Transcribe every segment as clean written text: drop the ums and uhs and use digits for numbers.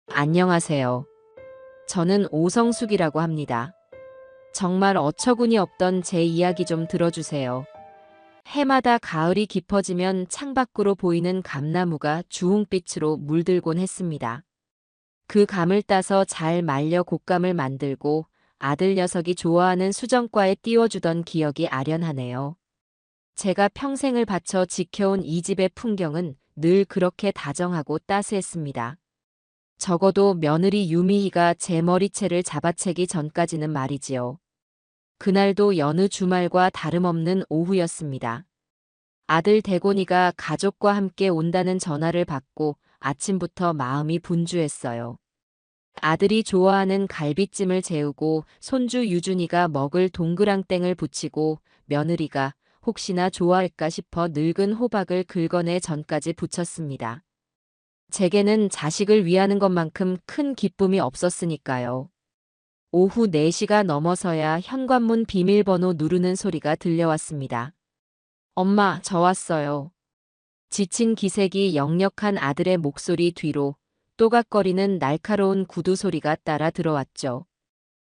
안녕하세요. 저는 오성숙이라고 합니다. 정말 어처구니 없던 제 이야기 좀 들어주세요. 해마다 가을이 깊어지면 창밖으로 보이는 감나무가 주홍빛으로 물들곤 했습니다. 그 감을 따서 잘 말려 곶감을 만들고 아들 녀석이 좋아하는 수정과에 띄워주던 기억이 아련하네요. 제가 평생을 바쳐 지켜온 이 집의 풍경은 늘 그렇게 다정하고 따스했습니다. 적어도 며느리 유미희가 제 머리채를 잡아채기 전까지는 말이지요. 그날도 여느 주말과 다름없는 오후였습니다. 아들 대곤이가 가족과 함께 온다는 전화를 받고 아침부터 마음이 분주했어요. 아들이 좋아하는 갈비찜을 재우고 손주 유준이가 먹을 동그랑땡을 부치고 며느리가 혹시나 좋아할까 싶어 늙은 호박을 긁어내 전까지 부쳤습니다. 제게는 자식을 위하는 것만큼 큰 기쁨이 없었으니까요. 오후 4시가 넘어서야 현관문 비밀번호 누르는 소리가 들려왔습니다. 엄마, 저 왔어요. 지친 기색이 역력한 아들의 목소리 뒤로 또각거리는 날카로운 구두 소리가 따라 들어왔죠.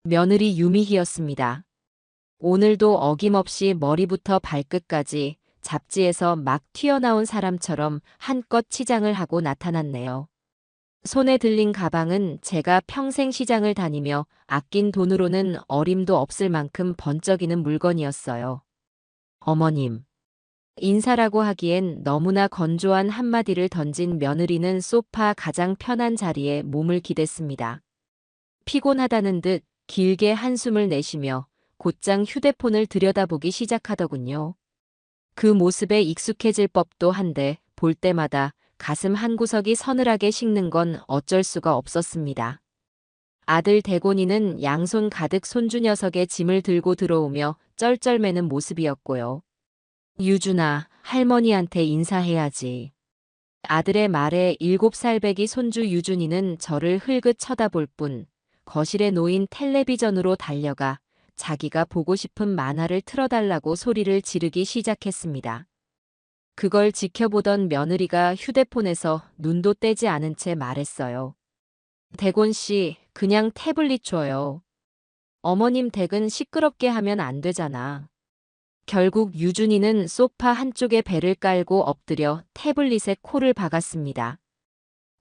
며느리 유미희였습니다. 오늘도 어김없이 머리부터 발끝까지 잡지에서 막 튀어나온 사람처럼 한껏 치장을 하고 나타났네요. 손에 들린 가방은 제가 평생 시장을 다니며 아낀 돈으로는 어림도 없을 만큼 번쩍이는 물건이었어요. 어머님. 인사라고 하기엔 너무나 건조한 한마디를 던진 며느리는 소파 가장 편한 자리에 몸을 기댔습니다. 피곤하다는 듯 길게 한숨을 내쉬며 곧장 휴대폰을 들여다보기 시작하더군요. 그 모습에 익숙해질 법도 한데 볼 때마다 가슴 한구석이 서늘하게 식는 건 어쩔 수가 없었습니다. 아들 대곤이는 양손 가득 손주 녀석의 짐을 들고 들어오며 쩔쩔매는 모습이었고요. 유준아, 할머니한테 인사해야지. 아들의 말에 7살 배기 손주 유준이는 저를 흘긋 쳐다볼 뿐 거실에 놓인 텔레비전으로 달려가 자기가 보고 싶은 만화를 틀어달라고 소리를 지르기 시작했습니다. 그걸 지켜보던 며느리가 휴대폰에서 눈도 떼지 않은 채 말했어요. 대곤 씨, 그냥 태블릿 줘요. 어머님 댁은 시끄럽게 하면 안 되잖아. 결국 유준이는 소파 한쪽에 배를 깔고 엎드려 태블릿에 코를 박았습니다.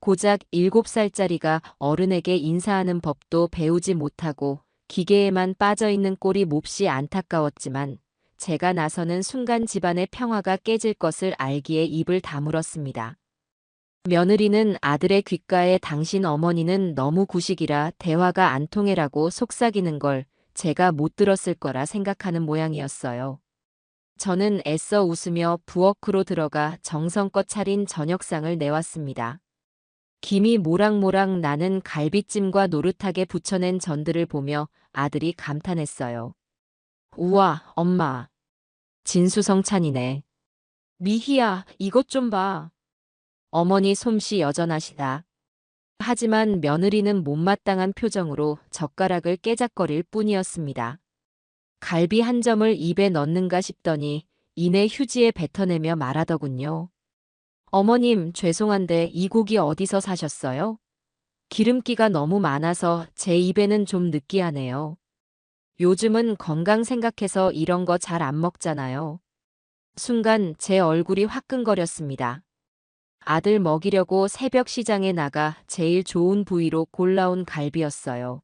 고작 7살짜리가 어른에게 인사하는 법도 배우지 못하고 기계에만 빠져있는 꼴이 몹시 안타까웠지만 제가 나서는 순간 집안의 평화가 깨질 것을 알기에 입을 다물었습니다. 며느리는 아들의 귓가에 당신 어머니는 너무 구식이라 대화가 안 통해라고 속삭이는 걸 제가 못 들었을 거라 생각하는 모양이었어요. 저는 애써 웃으며 부엌으로 들어가 정성껏 차린 저녁상을 내왔습니다. 김이 모락모락 나는 갈비찜과 노릇하게 부쳐낸 전들을 보며 아들이 감탄했어요. 우와, 엄마. 진수성찬이네. 미희야, 이것 좀 봐. 어머니 솜씨 여전하시다. 하지만 며느리는 못마땅한 표정으로 젓가락을 깨작거릴 뿐이었습니다. 갈비 한 점을 입에 넣는가 싶더니 이내 휴지에 뱉어내며 말하더군요. 어머님, 죄송한데 이 고기 어디서 사셨어요? 기름기가 너무 많아서 제 입에는 좀 느끼하네요. 요즘은 건강 생각해서 이런 거 잘 안 먹잖아요. 순간 제 얼굴이 화끈거렸습니다. 아들 먹이려고 새벽 시장에 나가 제일 좋은 부위로 골라온 갈비였어요.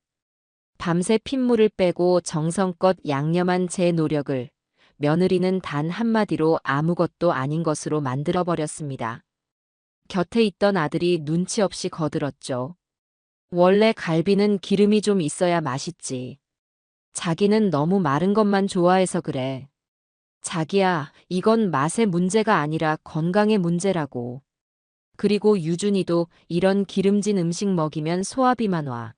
밤새 핏물을 빼고 정성껏 양념한 제 노력을 며느리는 단 한마디로 아무것도 아닌 것으로 만들어버렸습니다. 곁에 있던 아들이 눈치 없이 거들었죠. 원래 갈비는 기름이 좀 있어야 맛있지. 자기는 너무 마른 것만 좋아해서 그래. 자기야, 이건 맛의 문제가 아니라 건강의 문제라고. 그리고 유준이도 이런 기름진 음식 먹이면 소화비만 와.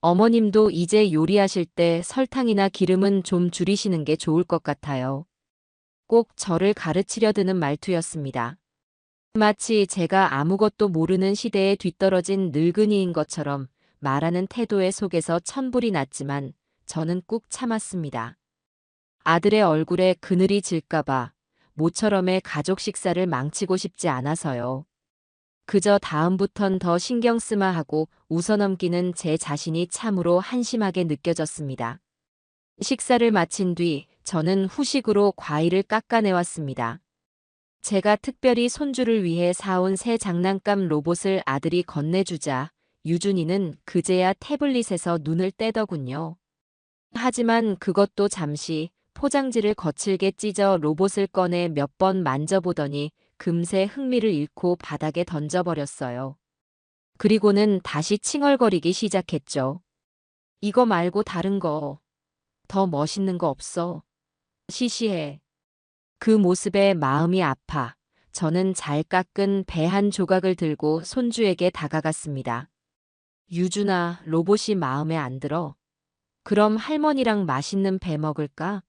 어머님도 이제 요리하실 때 설탕이나 기름은 좀 줄이시는 게 좋을 것 같아요. 꼭 저를 가르치려 드는 말투였습니다. 마치 제가 아무것도 모르는 시대에 뒤떨어진 늙은이인 것처럼 말하는 태도의 속에서 천불이 났지만 저는 꾹 참았습니다. 아들의 얼굴에 그늘이 질까봐 모처럼의 가족 식사를 망치고 싶지 않아서요. 그저 다음부턴 더 신경 쓰마 하고 웃어넘기는 제 자신이 참으로 한심하게 느껴졌습니다. 식사를 마친 뒤 저는 후식으로 과일을 깎아내왔습니다. 제가 특별히 손주를 위해 사온 새 장난감 로봇을 아들이 건네주자 유준이는 그제야 태블릿에서 눈을 떼더군요. 하지만 그것도 잠시 포장지를 거칠게 찢어 로봇을 꺼내 몇 번 만져보더니 금세 흥미를 잃고 바닥에 던져버렸어요. 그리고는 다시 칭얼거리기 시작했죠. 이거 말고 다른 거, 더 멋있는 거 없어? 시시해. 그 모습에 마음이 아파 저는 잘 깎은 배 한 조각을 들고 손주에게 다가갔습니다. 유준아, 로봇이 마음에 안 들어. 그럼 할머니랑 맛있는 배 먹을까?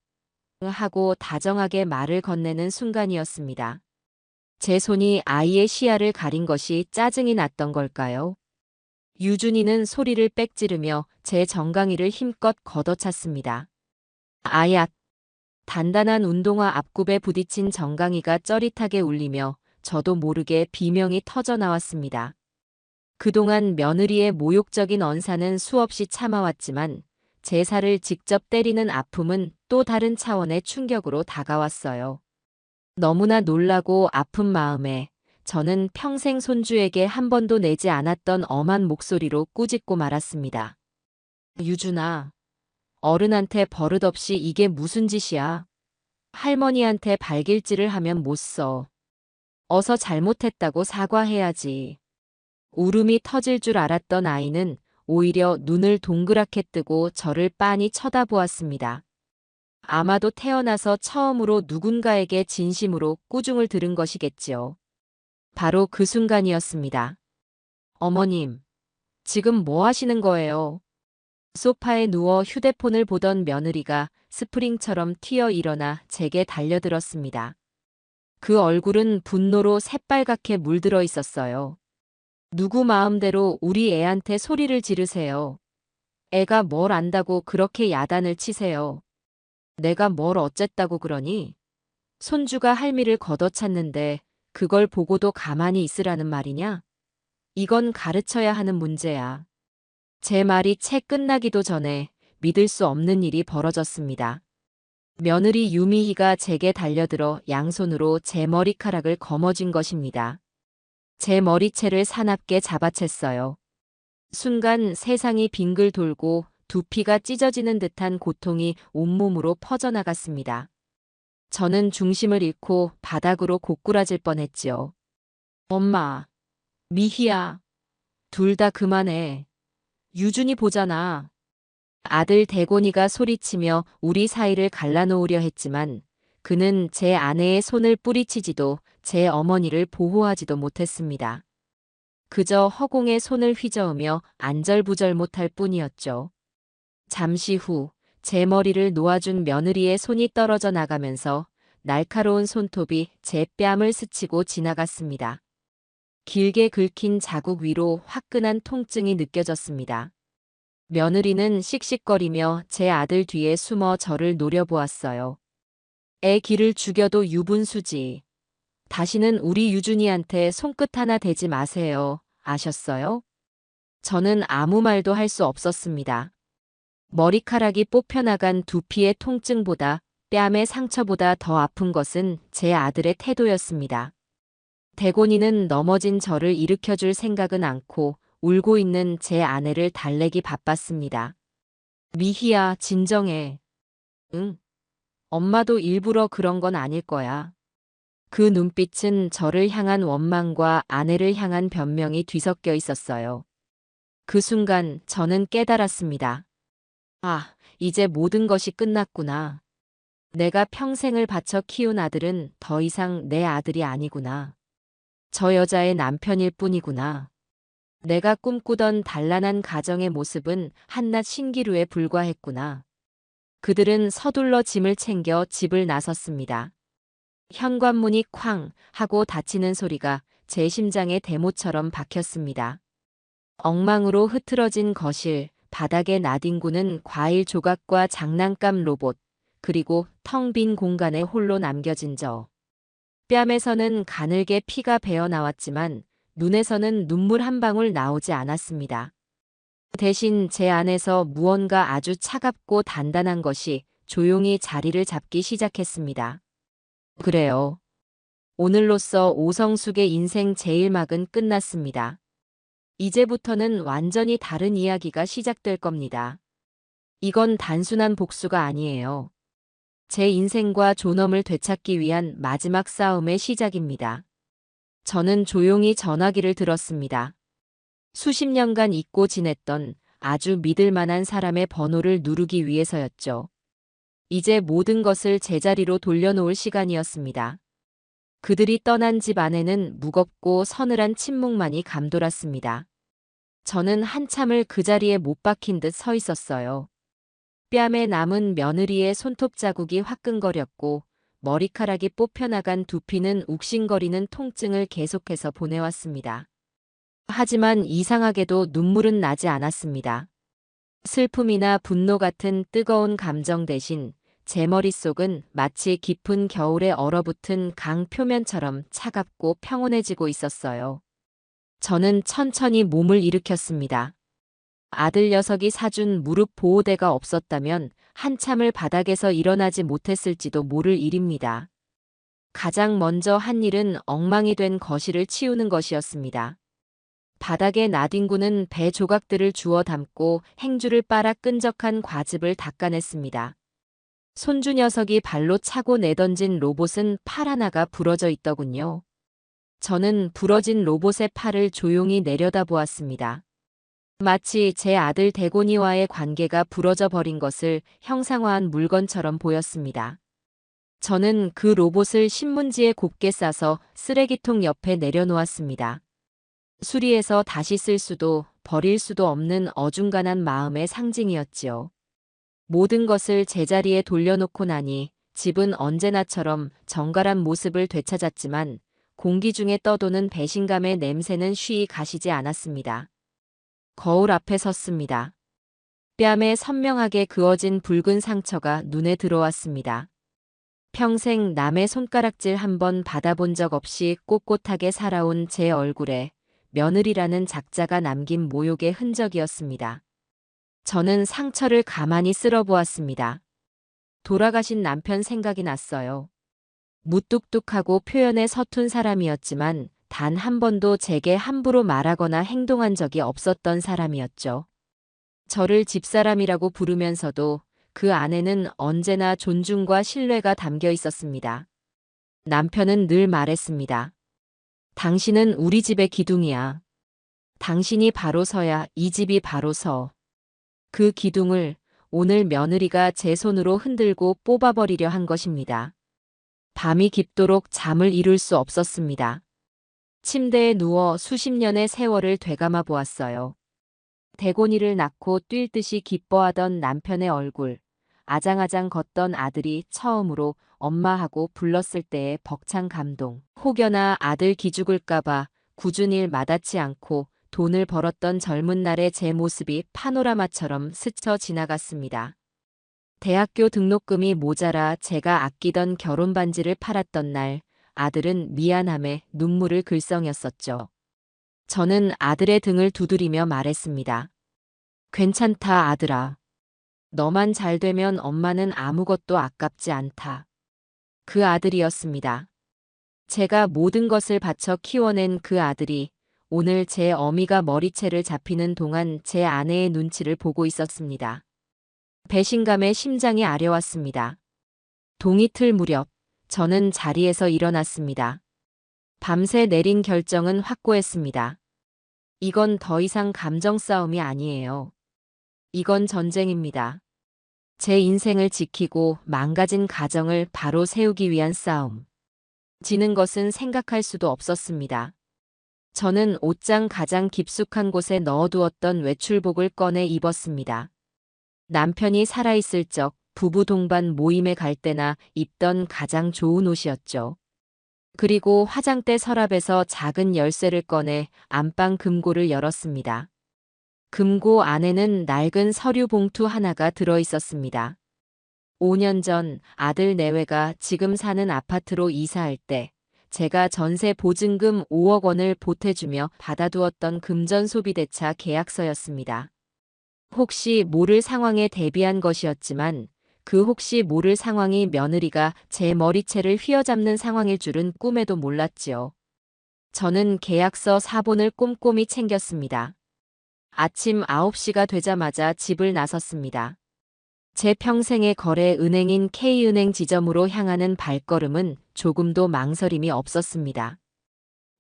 하고 다정하게 말을 건네는 순간이었습니다. 제 손이 아이의 시야를 가린 것이 짜증이 났던 걸까요? 유준이는 소리를 빽 지르며 제 정강이를 힘껏 걷어찼습니다. 아야! 단단한 운동화 앞굽에 부딪힌 정강이가 쩌릿하게 울리며 저도 모르게 비명이 터져 나왔습니다. 그동안 며느리의 모욕적인 언사는 수없이 참아왔지만 제 살을 직접 때리는 아픔은 또 다른 차원의 충격으로 다가왔어요. 너무나 놀라고 아픈 마음에 저는 평생 손주에게 한 번도 내지 않았던 엄한 목소리로 꾸짖고 말았습니다. 유준아, 어른한테 버릇없이 이게 무슨 짓이야? 할머니한테 발길질을 하면 못 써. 어서 잘못했다고 사과해야지. 울음이 터질 줄 알았던 아이는 오히려 눈을 동그랗게 뜨고 저를 빤히 쳐다보았습니다. 아마도 태어나서 처음으로 누군가에게 진심으로 꾸중을 들은 것이겠지요. 바로 그 순간이었습니다. 어머님, 지금 뭐 하시는 거예요? 소파에 누워 휴대폰을 보던 며느리가 스프링처럼 튀어 일어나 제게 달려들었습니다. 그 얼굴은 분노로 새빨갛게 물들어 있었어요. 누구 마음대로 우리 애한테 소리를 지르세요. 애가 뭘 안다고 그렇게 야단을 치세요. 내가 뭘 어쨌다고 그러니? 손주가 할미를 걷어찼는데 그걸 보고도 가만히 있으라는 말이냐? 이건 가르쳐야 하는 문제야. 제 말이 채 끝나기도 전에 믿을 수 없는 일이 벌어졌습니다. 며느리 유미희가 제게 달려들어 양손으로 제 머리카락을 거머쥔 것입니다. 제 머리채를 사납게 잡아챘어요. 순간 세상이 빙글 돌고 두피가 찢어지는 듯한 고통이 온몸으로 퍼져나갔습니다. 저는 중심을 잃고 바닥으로 고꾸라질 뻔했지요. 엄마, 미희야, 둘 다 그만해. 유준이 보잖아. 아들 대곤이가 소리치며 우리 사이를 갈라놓으려 했지만 그는 제 아내의 손을 뿌리치지도 제 어머니를 보호하지도 못했습니다. 그저 허공에 손을 휘저으며 안절부절 못할 뿐이었죠. 잠시 후 제 머리를 놓아준 며느리의 손이 떨어져 나가면서 날카로운 손톱이 제 뺨을 스치고 지나갔습니다. 길게 긁힌 자국 위로 화끈한 통증이 느껴졌습니다. 며느리는 씩씩거리며 제 아들 뒤에 숨어 저를 노려보았어요. 애 기를 죽여도 유분수지. 다시는 우리 유준이한테 손끝 하나 대지 마세요. 아셨어요? 저는 아무 말도 할 수 없었습니다. 머리카락이 뽑혀나간 두피의 통증보다 뺨의 상처보다 더 아픈 것은 제 아들의 태도였습니다. 대곤이는 넘어진 저를 일으켜줄 생각은 않고 울고 있는 제 아내를 달래기 바빴습니다. 미희야, 진정해. 응. 엄마도 일부러 그런 건 아닐 거야. 그 눈빛은 저를 향한 원망과 아내를 향한 변명이 뒤섞여 있었어요. 그 순간 저는 깨달았습니다. 아, 이제 모든 것이 끝났구나. 내가 평생을 바쳐 키운 아들은 더 이상 내 아들이 아니구나. 저 여자의 남편일 뿐이구나. 내가 꿈꾸던 단란한 가정의 모습은 한낱 신기루에 불과했구나. 그들은 서둘러 짐을 챙겨 집을 나섰습니다. 현관문이 쾅 하고 닫히는 소리가 제 심장에 대모처럼 박혔습니다. 엉망으로 흐트러진 거실, 바닥에 나뒹구는 과일 조각과 장난감 로봇, 그리고 텅 빈 공간에 홀로 남겨진 저. 뺨에서는 가늘게 피가 배어 나왔지만 눈에서는 눈물 한 방울 나오지 않았습니다. 대신 제 안에서 무언가 아주 차갑고 단단한 것이 조용히 자리를 잡기 시작했습니다. 그래요. 오늘로써 오성숙의 인생 제1막은 끝났습니다. 이제부터는 완전히 다른 이야기가 시작될 겁니다. 이건 단순한 복수가 아니에요. 제 인생과 존엄을 되찾기 위한 마지막 싸움의 시작입니다. 저는 조용히 전화기를 들었습니다. 수십 년간 잊고 지냈던 아주 믿을 만한 사람의 번호를 누르기 위해서였죠. 이제 모든 것을 제자리로 돌려놓을 시간이었습니다. 그들이 떠난 집 안에는 무겁고 서늘한 침묵만이 감돌았습니다. 저는 한참을 그 자리에 못 박힌 듯 서 있었어요. 뺨에 남은 며느리의 손톱 자국이 화끈거렸고 머리카락이 뽑혀나간 두피는 욱신거리는 통증을 계속해서 보내왔습니다. 하지만 이상하게도 눈물은 나지 않았습니다. 슬픔이나 분노 같은 뜨거운 감정 대신 제 머릿속은 마치 깊은 겨울에 얼어붙은 강 표면처럼 차갑고 평온해지고 있었어요. 저는 천천히 몸을 일으켰습니다. 아들 녀석이 사준 무릎 보호대가 없었다면 한참을 바닥에서 일어나지 못했을지도 모를 일입니다. 가장 먼저 한 일은 엉망이 된 거실을 치우는 것이었습니다. 바닥에 나뒹구는 배 조각들을 주워 담고 행주를 빨아 끈적한 과즙을 닦아냈습니다. 손주 녀석이 발로 차고 내던진 로봇은 팔 하나가 부러져 있더군요. 저는 부러진 로봇의 팔을 조용히 내려다보았습니다. 마치 제 아들 대곤이와의 관계가 부러져 버린 것을 형상화한 물건처럼 보였습니다. 저는 그 로봇을 신문지에 곱게 싸서 쓰레기통 옆에 내려놓았습니다. 수리해서 다시 쓸 수도 버릴 수도 없는 어중간한 마음의 상징이었지요. 모든 것을 제자리에 돌려놓고 나니 집은 언제나처럼 정갈한 모습을 되찾았지만 공기 중에 떠도는 배신감의 냄새는 쉬이 가시지 않았습니다. 거울 앞에 섰습니다. 뺨에 선명하게 그어진 붉은 상처가 눈에 들어왔습니다. 평생 남의 손가락질 한 번 받아본 적 없이 꼿꼿하게 살아온 제 얼굴에 며느리라는 작자가 남긴 모욕의 흔적이었습니다. 저는 상처를 가만히 쓸어보았습니다. 돌아가신 남편 생각이 났어요. 무뚝뚝하고 표현에 서툰 사람이었지만 단 한 번도 제게 함부로 말하거나 행동한 적이 없었던 사람이었죠. 저를 집사람이라고 부르면서도 그 안에는 언제나 존중과 신뢰가 담겨 있었습니다. 남편은 늘 말했습니다. 당신은 우리 집의 기둥이야. 당신이 바로 서야 이 집이 바로 서. 그 기둥을 오늘 며느리가 제 손으로 흔들고 뽑아버리려 한 것입니다. 밤이 깊도록 잠을 이룰 수 없었습니다. 침대에 누워 수십 년의 세월을 되감아 보았어요. 대곤이를 낳고 뛸 듯이 기뻐하던 남편의 얼굴, 아장아장 걷던 아들이 처음으로 엄마하고 불렀을 때의 벅찬 감동, 혹여나 아들 기죽을까봐 굳은 일 마다치 않고 돈을 벌었던 젊은 날의 제 모습이 파노라마처럼 스쳐 지나갔습니다. 대학교 등록금이 모자라 제가 아끼던 결혼 반지를 팔았던 날, 아들은 미안함에 눈물을 글썽였었죠. 저는 아들의 등을 두드리며 말했습니다. 괜찮다, 아들아. 너만 잘 되면 엄마는 아무것도 아깝지 않다. 그 아들이었습니다. 제가 모든 것을 바쳐 키워낸 그 아들이 오늘 제 어미가 머리채를 잡히는 동안 제 아내의 눈치를 보고 있었습니다. 배신감에 심장이 아려왔습니다. 동이틀 무렵 저는 자리에서 일어났습니다. 밤새 내린 결정은 확고했습니다. 이건 더 이상 감정 싸움이 아니에요. 이건 전쟁입니다. 제 인생을 지키고 망가진 가정을 바로 세우기 위한 싸움. 지는 것은 생각할 수도 없었습니다. 저는 옷장 가장 깊숙한 곳에 넣어두었던 외출복을 꺼내 입었습니다. 남편이 살아있을 적 부부 동반 모임에 갈 때나 입던 가장 좋은 옷이었죠. 그리고 화장대 서랍에서 작은 열쇠를 꺼내 안방 금고를 열었습니다. 금고 안에는 낡은 서류 봉투 하나가 들어 있었습니다. 5년 전 아들 내외가 지금 사는 아파트로 이사할 때 제가 전세 보증금 5억 원을 보태주며 받아두었던 금전소비대차 계약서였습니다. 혹시 모를 상황에 대비한 것이었지만 그 혹시 모를 상황이 며느리가 제 머리채를 휘어잡는 상황일 줄은 꿈에도 몰랐지요. 저는 계약서 사본을 꼼꼼히 챙겼습니다. 아침 9시가 되자마자 집을 나섰습니다. 제 평생의 거래 은행인 K은행 지점으로 향하는 발걸음은 조금도 망설임이 없었습니다.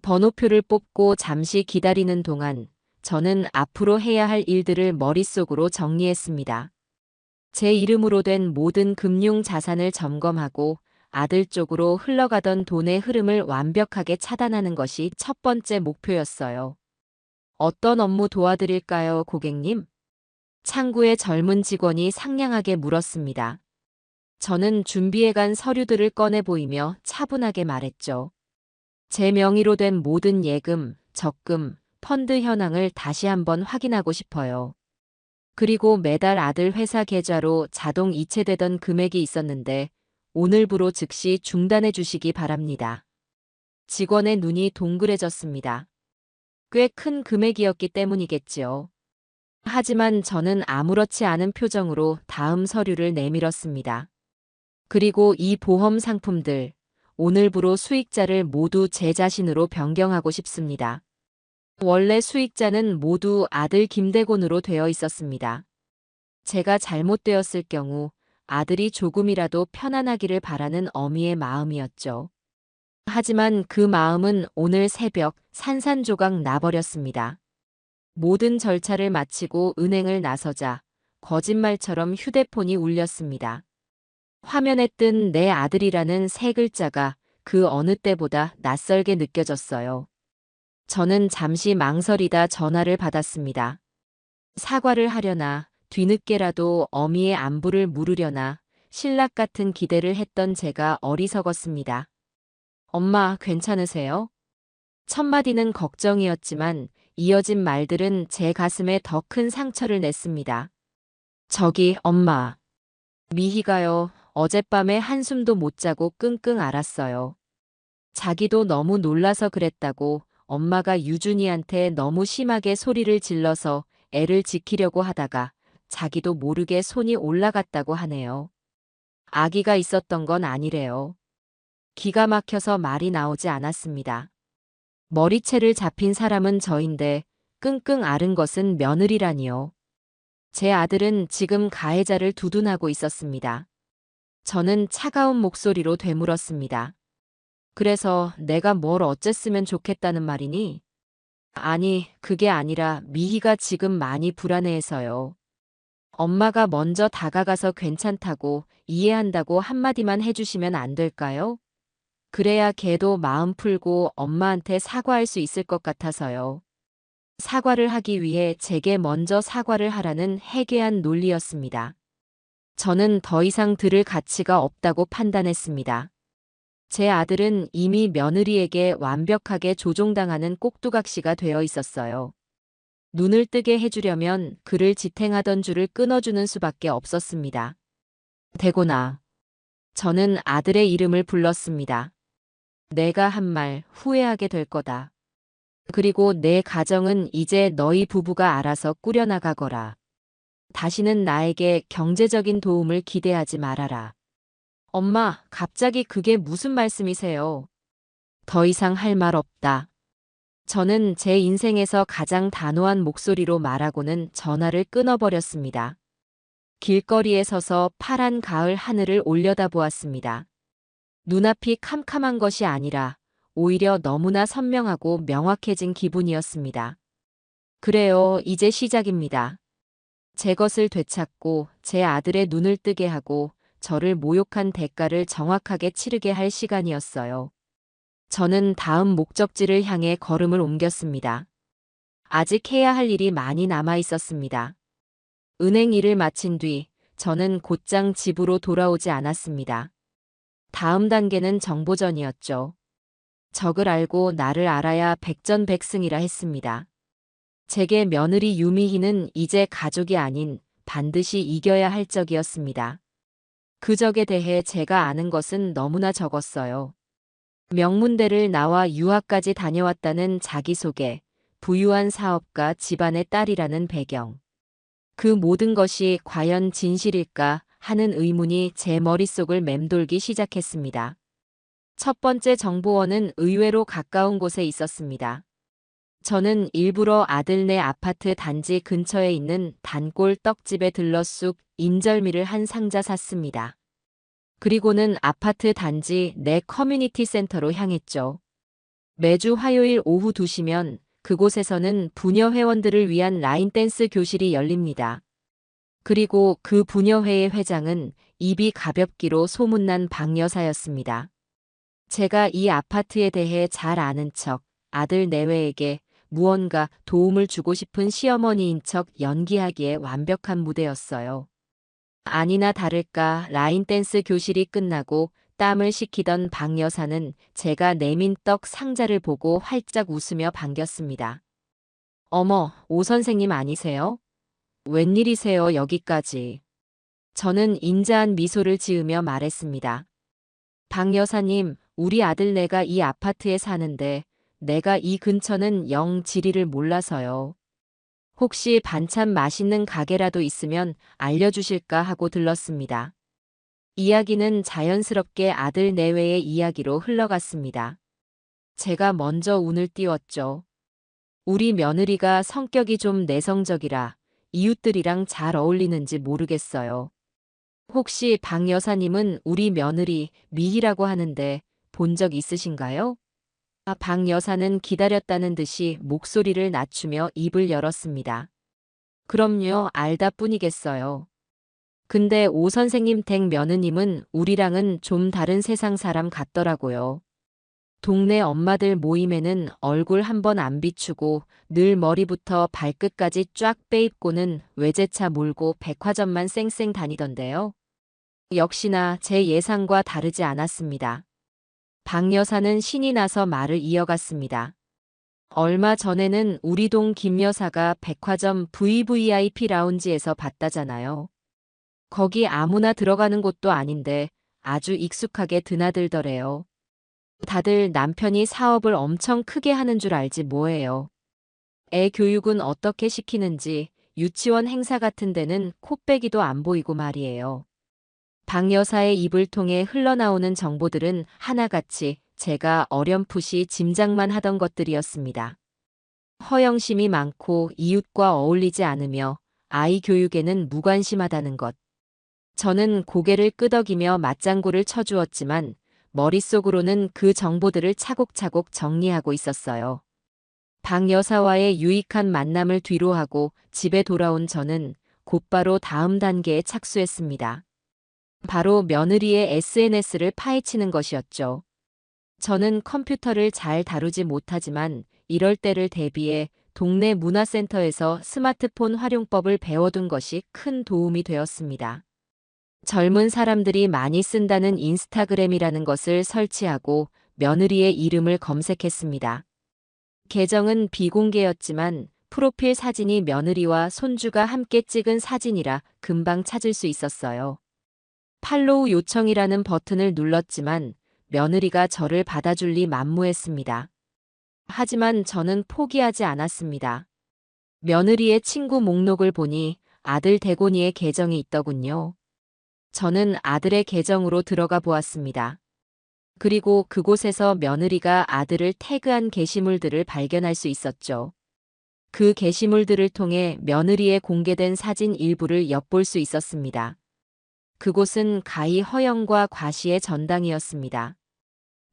번호표를 뽑고 잠시 기다리는 동안 저는 앞으로 해야 할 일들을 머릿속으로 정리했습니다. 제 이름으로 된 모든 금융 자산을 점검하고 아들 쪽으로 흘러가던 돈의 흐름을 완벽하게 차단하는 것이 첫 번째 목표였어요. 어떤 업무 도와드릴까요, 고객님? 창구의 젊은 직원이 상냥하게 물었습니다. 저는 준비해간 서류들을 꺼내 보이며 차분하게 말했죠. 제 명의로 된 모든 예금, 적금, 펀드 현황을 다시 한번 확인하고 싶어요. 그리고 매달 아들 회사 계좌로 자동 이체되던 금액이 있었는데 오늘부로 즉시 중단해 주시기 바랍니다. 직원의 눈이 동그래졌습니다. 꽤 큰 금액이었기 때문이겠지요. 하지만 저는 아무렇지 않은 표정으로 다음 서류를 내밀었습니다. 그리고 이 보험 상품들, 오늘부로 수익자를 모두 제 자신으로 변경하고 싶습니다. 원래 수익자는 모두 아들 김대곤으로 되어 있었습니다. 제가 잘못되었을 경우 아들이 조금이라도 편안하기를 바라는 어미의 마음이었죠. 하지만 그 마음은 오늘 새벽 산산조각 나버렸습니다. 모든 절차를 마치고 은행을 나서자 거짓말처럼 휴대폰이 울렸습니다. 화면에 뜬 내 아들이라는 세 글자가 그 어느 때보다 낯설게 느껴졌어요. 저는 잠시 망설이다 전화를 받았습니다. 사과를 하려나 뒤늦게라도 어미의 안부를 물으려나 신락 같은 기대를 했던 제가 어리석었습니다. 엄마, 괜찮으세요? 첫마디는 걱정이었지만 이어진 말들은 제 가슴에 더 큰 상처를 냈습니다. 저기, 엄마. 미희가요, 어젯밤에 한숨도 못 자고 끙끙 앓았어요. 자기도 너무 놀라서 그랬다고 엄마가 유준이한테 너무 심하게 소리를 질러서 애를 지키려고 하다가 자기도 모르게 손이 올라갔다고 하네요. 아기가 있었던 건 아니래요. 기가 막혀서 말이 나오지 않았습니다. 머리채를 잡힌 사람은 저인데 끙끙 앓은 것은 며느리라니요. 제 아들은 지금 가해자를 두둔하고 있었습니다. 저는 차가운 목소리로 되물었습니다. 그래서 내가 뭘 어쨌으면 좋겠다는 말이니? 아니, 그게 아니라 미희가 지금 많이 불안해해서요. 엄마가 먼저 다가가서 괜찮다고 이해한다고 한마디만 해주시면 안 될까요? 그래야 걔도 마음 풀고 엄마한테 사과할 수 있을 것 같아서요. 사과를 하기 위해 제게 먼저 사과를 하라는 해괴한 논리였습니다. 저는 더 이상 들을 가치가 없다고 판단했습니다. 제 아들은 이미 며느리에게 완벽하게 조종당하는 꼭두각시가 되어 있었어요. 눈을 뜨게 해주려면 그를 지탱하던 줄을 끊어주는 수밖에 없었습니다. 대곤아. 저는 아들의 이름을 불렀습니다. 내가 한 말 후회하게 될 거다. 그리고 내 가정은 이제 너희 부부가 알아서 꾸려나가거라. 다시는 나에게 경제적인 도움을 기대하지 말아라. 엄마, 갑자기 그게 무슨 말씀이세요? 더 이상 할 말 없다. 저는 제 인생에서 가장 단호한 목소리로 말하고는 전화를 끊어버렸습니다. 길거리에 서서 파란 가을 하늘을 올려다보았습니다. 눈앞이 캄캄한 것이 아니라 오히려 너무나 선명하고 명확해진 기분이었습니다. 그래요, 이제 시작입니다. 제 것을 되찾고 제 아들의 눈을 뜨게 하고 저를 모욕한 대가를 정확하게 치르게 할 시간이었어요. 저는 다음 목적지를 향해 걸음을 옮겼습니다. 아직 해야 할 일이 많이 남아 있었습니다. 은행 일을 마친 뒤 저는 곧장 집으로 돌아오지 않았습니다. 다음 단계는 정보전이었죠. 적을 알고 나를 알아야 백전백승이라 했습니다. 제게 며느리 유미희는 이제 가족이 아닌 반드시 이겨야 할 적이었습니다. 그 적에 대해 제가 아는 것은 너무나 적었어요. 명문대를 나와 유학까지 다녀왔다는 자기소개, 부유한 사업가 집안의 딸이라는 배경. 그 모든 것이 과연 진실일까 하는 의문이 제 머릿속을 맴돌기 시작했습니다. 첫 번째 정보원은 의외로 가까운 곳에 있었습니다. 저는 일부러 아들네 아파트 단지 근처에 있는 단골 떡집에 들러 쑥 인절미를 한 상자 샀습니다. 그리고는 아파트 단지 내 커뮤니티 센터로 향했죠. 매주 화요일 오후 2시면 그곳에서는 부녀 회원들을 위한 라인 댄스 교실이 열립니다. 그리고 그 부녀회의 회장은 입이 가볍기로 소문난 박 여사였습니다. 제가 이 아파트에 대해 잘 아는 척 아들 내외에게 무언가 도움을 주고 싶은 시어머니인 척 연기하기에 완벽한 무대였어요. 아니나 다를까 라인 댄스 교실이 끝나고 땀을 식히던 박 여사는 제가 내민 떡 상자를 보고 활짝 웃으며 반겼습니다. 어머, 오 선생님 아니세요? 웬일이세요 여기까지. 저는 인자한 미소를 지으며 말했습니다. 박 여사님, 우리 아들네가 이 아파트에 사는데 내가 이 근처는 영 지리를 몰라서요. 혹시 반찬 맛있는 가게라도 있으면 알려주실까 하고 들렀습니다. 이야기는 자연스럽게 아들 내외의 이야기로 흘러갔습니다. 제가 먼저 운을 띄웠죠. 우리 며느리가 성격이 좀 내성적이라 이웃들이랑 잘 어울리는지 모르겠어요. 혹시 박 여사님은 우리 며느리 미희라고 하는데 본 적 있으신가요? 박 여사는 기다렸다는 듯이 목소리를 낮추며 입을 열었습니다. 그럼요, 알다 뿐이겠어요. 근데 오 선생님 댁 며느님은 우리랑은 좀 다른 세상 사람 같더라고요. 동네 엄마들 모임에는 얼굴 한번 안 비추고 늘 머리부터 발끝까지 쫙 빼입고는 외제차 몰고 백화점만 쌩쌩 다니던데요. 역시나 제 예상과 다르지 않았습니다. 박 여사는 신이 나서 말을 이어갔습니다. 얼마 전에는 우리 동 김 여사가 백화점 VVIP 라운지에서 봤다잖아요. 거기 아무나 들어가는 곳도 아닌데 아주 익숙하게 드나들더래요. 다들 남편이 사업을 엄청 크게 하는 줄 알지 뭐예요. 애 교육은 어떻게 시키는지 유치원 행사 같은 데는 코빼기도 안 보이고 말이에요. 박 여사의 입을 통해 흘러나오는 정보들은 하나같이 제가 어렴풋이 짐작만 하던 것들이었습니다. 허영심이 많고 이웃과 어울리지 않으며 아이 교육에는 무관심하다는 것. 저는 고개를 끄덕이며 맞장구를 쳐주었지만 머릿속으로는 그 정보들을 차곡차곡 정리하고 있었어요. 박 여사와의 유익한 만남을 뒤로하고 집에 돌아온 저는 곧바로 다음 단계에 착수했습니다. 바로 며느리의 SNS를 파헤치는 것이었죠. 저는 컴퓨터를 잘 다루지 못하지만 이럴 때를 대비해 동네 문화센터에서 스마트폰 활용법을 배워둔 것이 큰 도움이 되었습니다. 젊은 사람들이 많이 쓴다는 인스타그램이라는 것을 설치하고 며느리의 이름을 검색했습니다. 계정은 비공개였지만 프로필 사진이 며느리와 손주가 함께 찍은 사진이라 금방 찾을 수 있었어요. 팔로우 요청이라는 버튼을 눌렀지만 며느리가 저를 받아줄 리 만무했습니다. 하지만 저는 포기하지 않았습니다. 며느리의 친구 목록을 보니 아들 대곤이의 계정이 있더군요. 저는 아들의 계정으로 들어가 보았습니다. 그리고 그곳에서 며느리가 아들을 태그한 게시물들을 발견할 수 있었죠. 그 게시물들을 통해 며느리의 공개된 사진 일부를 엿볼 수 있었습니다. 그곳은 가히 허영과 과시의 전당이었습니다.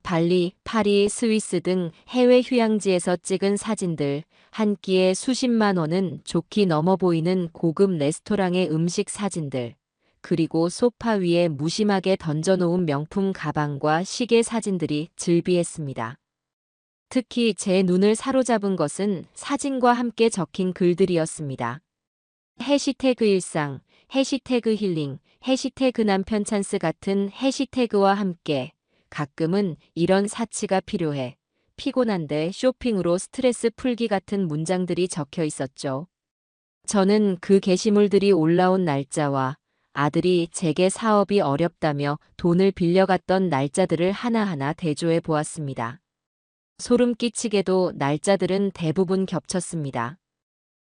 발리, 파리, 스위스 등 해외 휴양지에서 찍은 사진들, 한 끼에 수십만 원은 좋게 넘어 보이는 고급 레스토랑의 음식 사진들, 그리고 소파 위에 무심하게 던져놓은 명품 가방과 시계 사진들이 즐비했습니다. 특히 제 눈을 사로잡은 것은 사진과 함께 적힌 글들이었습니다. 해시태그 일상, 해시태그 힐링, 해시태그 남편 찬스 같은 해시태그와 함께 가끔은 이런 사치가 필요해. 피곤한데 쇼핑으로 스트레스 풀기 같은 문장들이 적혀 있었죠. 저는 그 게시물들이 올라온 날짜와 아들이 제게 사업이 어렵다며 돈을 빌려갔던 날짜들을 하나하나 대조해 보았습니다. 소름 끼치게도 날짜들은 대부분 겹쳤습니다.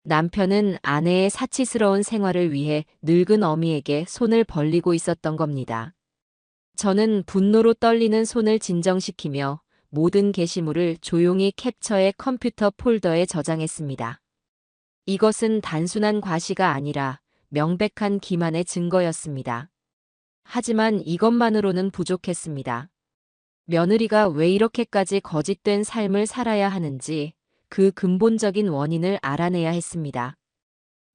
남편은 아내의 사치스러운 생활을 위해 늙은 어미에게 손을 벌리고 있었던 겁니다. 저는 분노로 떨리는 손을 진정시키며 모든 게시물을 조용히 캡처해 컴퓨터 폴더에 저장했습니다. 이것은 단순한 과시가 아니라 명백한 기만의 증거였습니다. 하지만 이것만으로는 부족했습니다. 며느리가 왜 이렇게까지 거짓된 삶을 살아야 하는지 그 근본적인 원인을 알아내야 했습니다.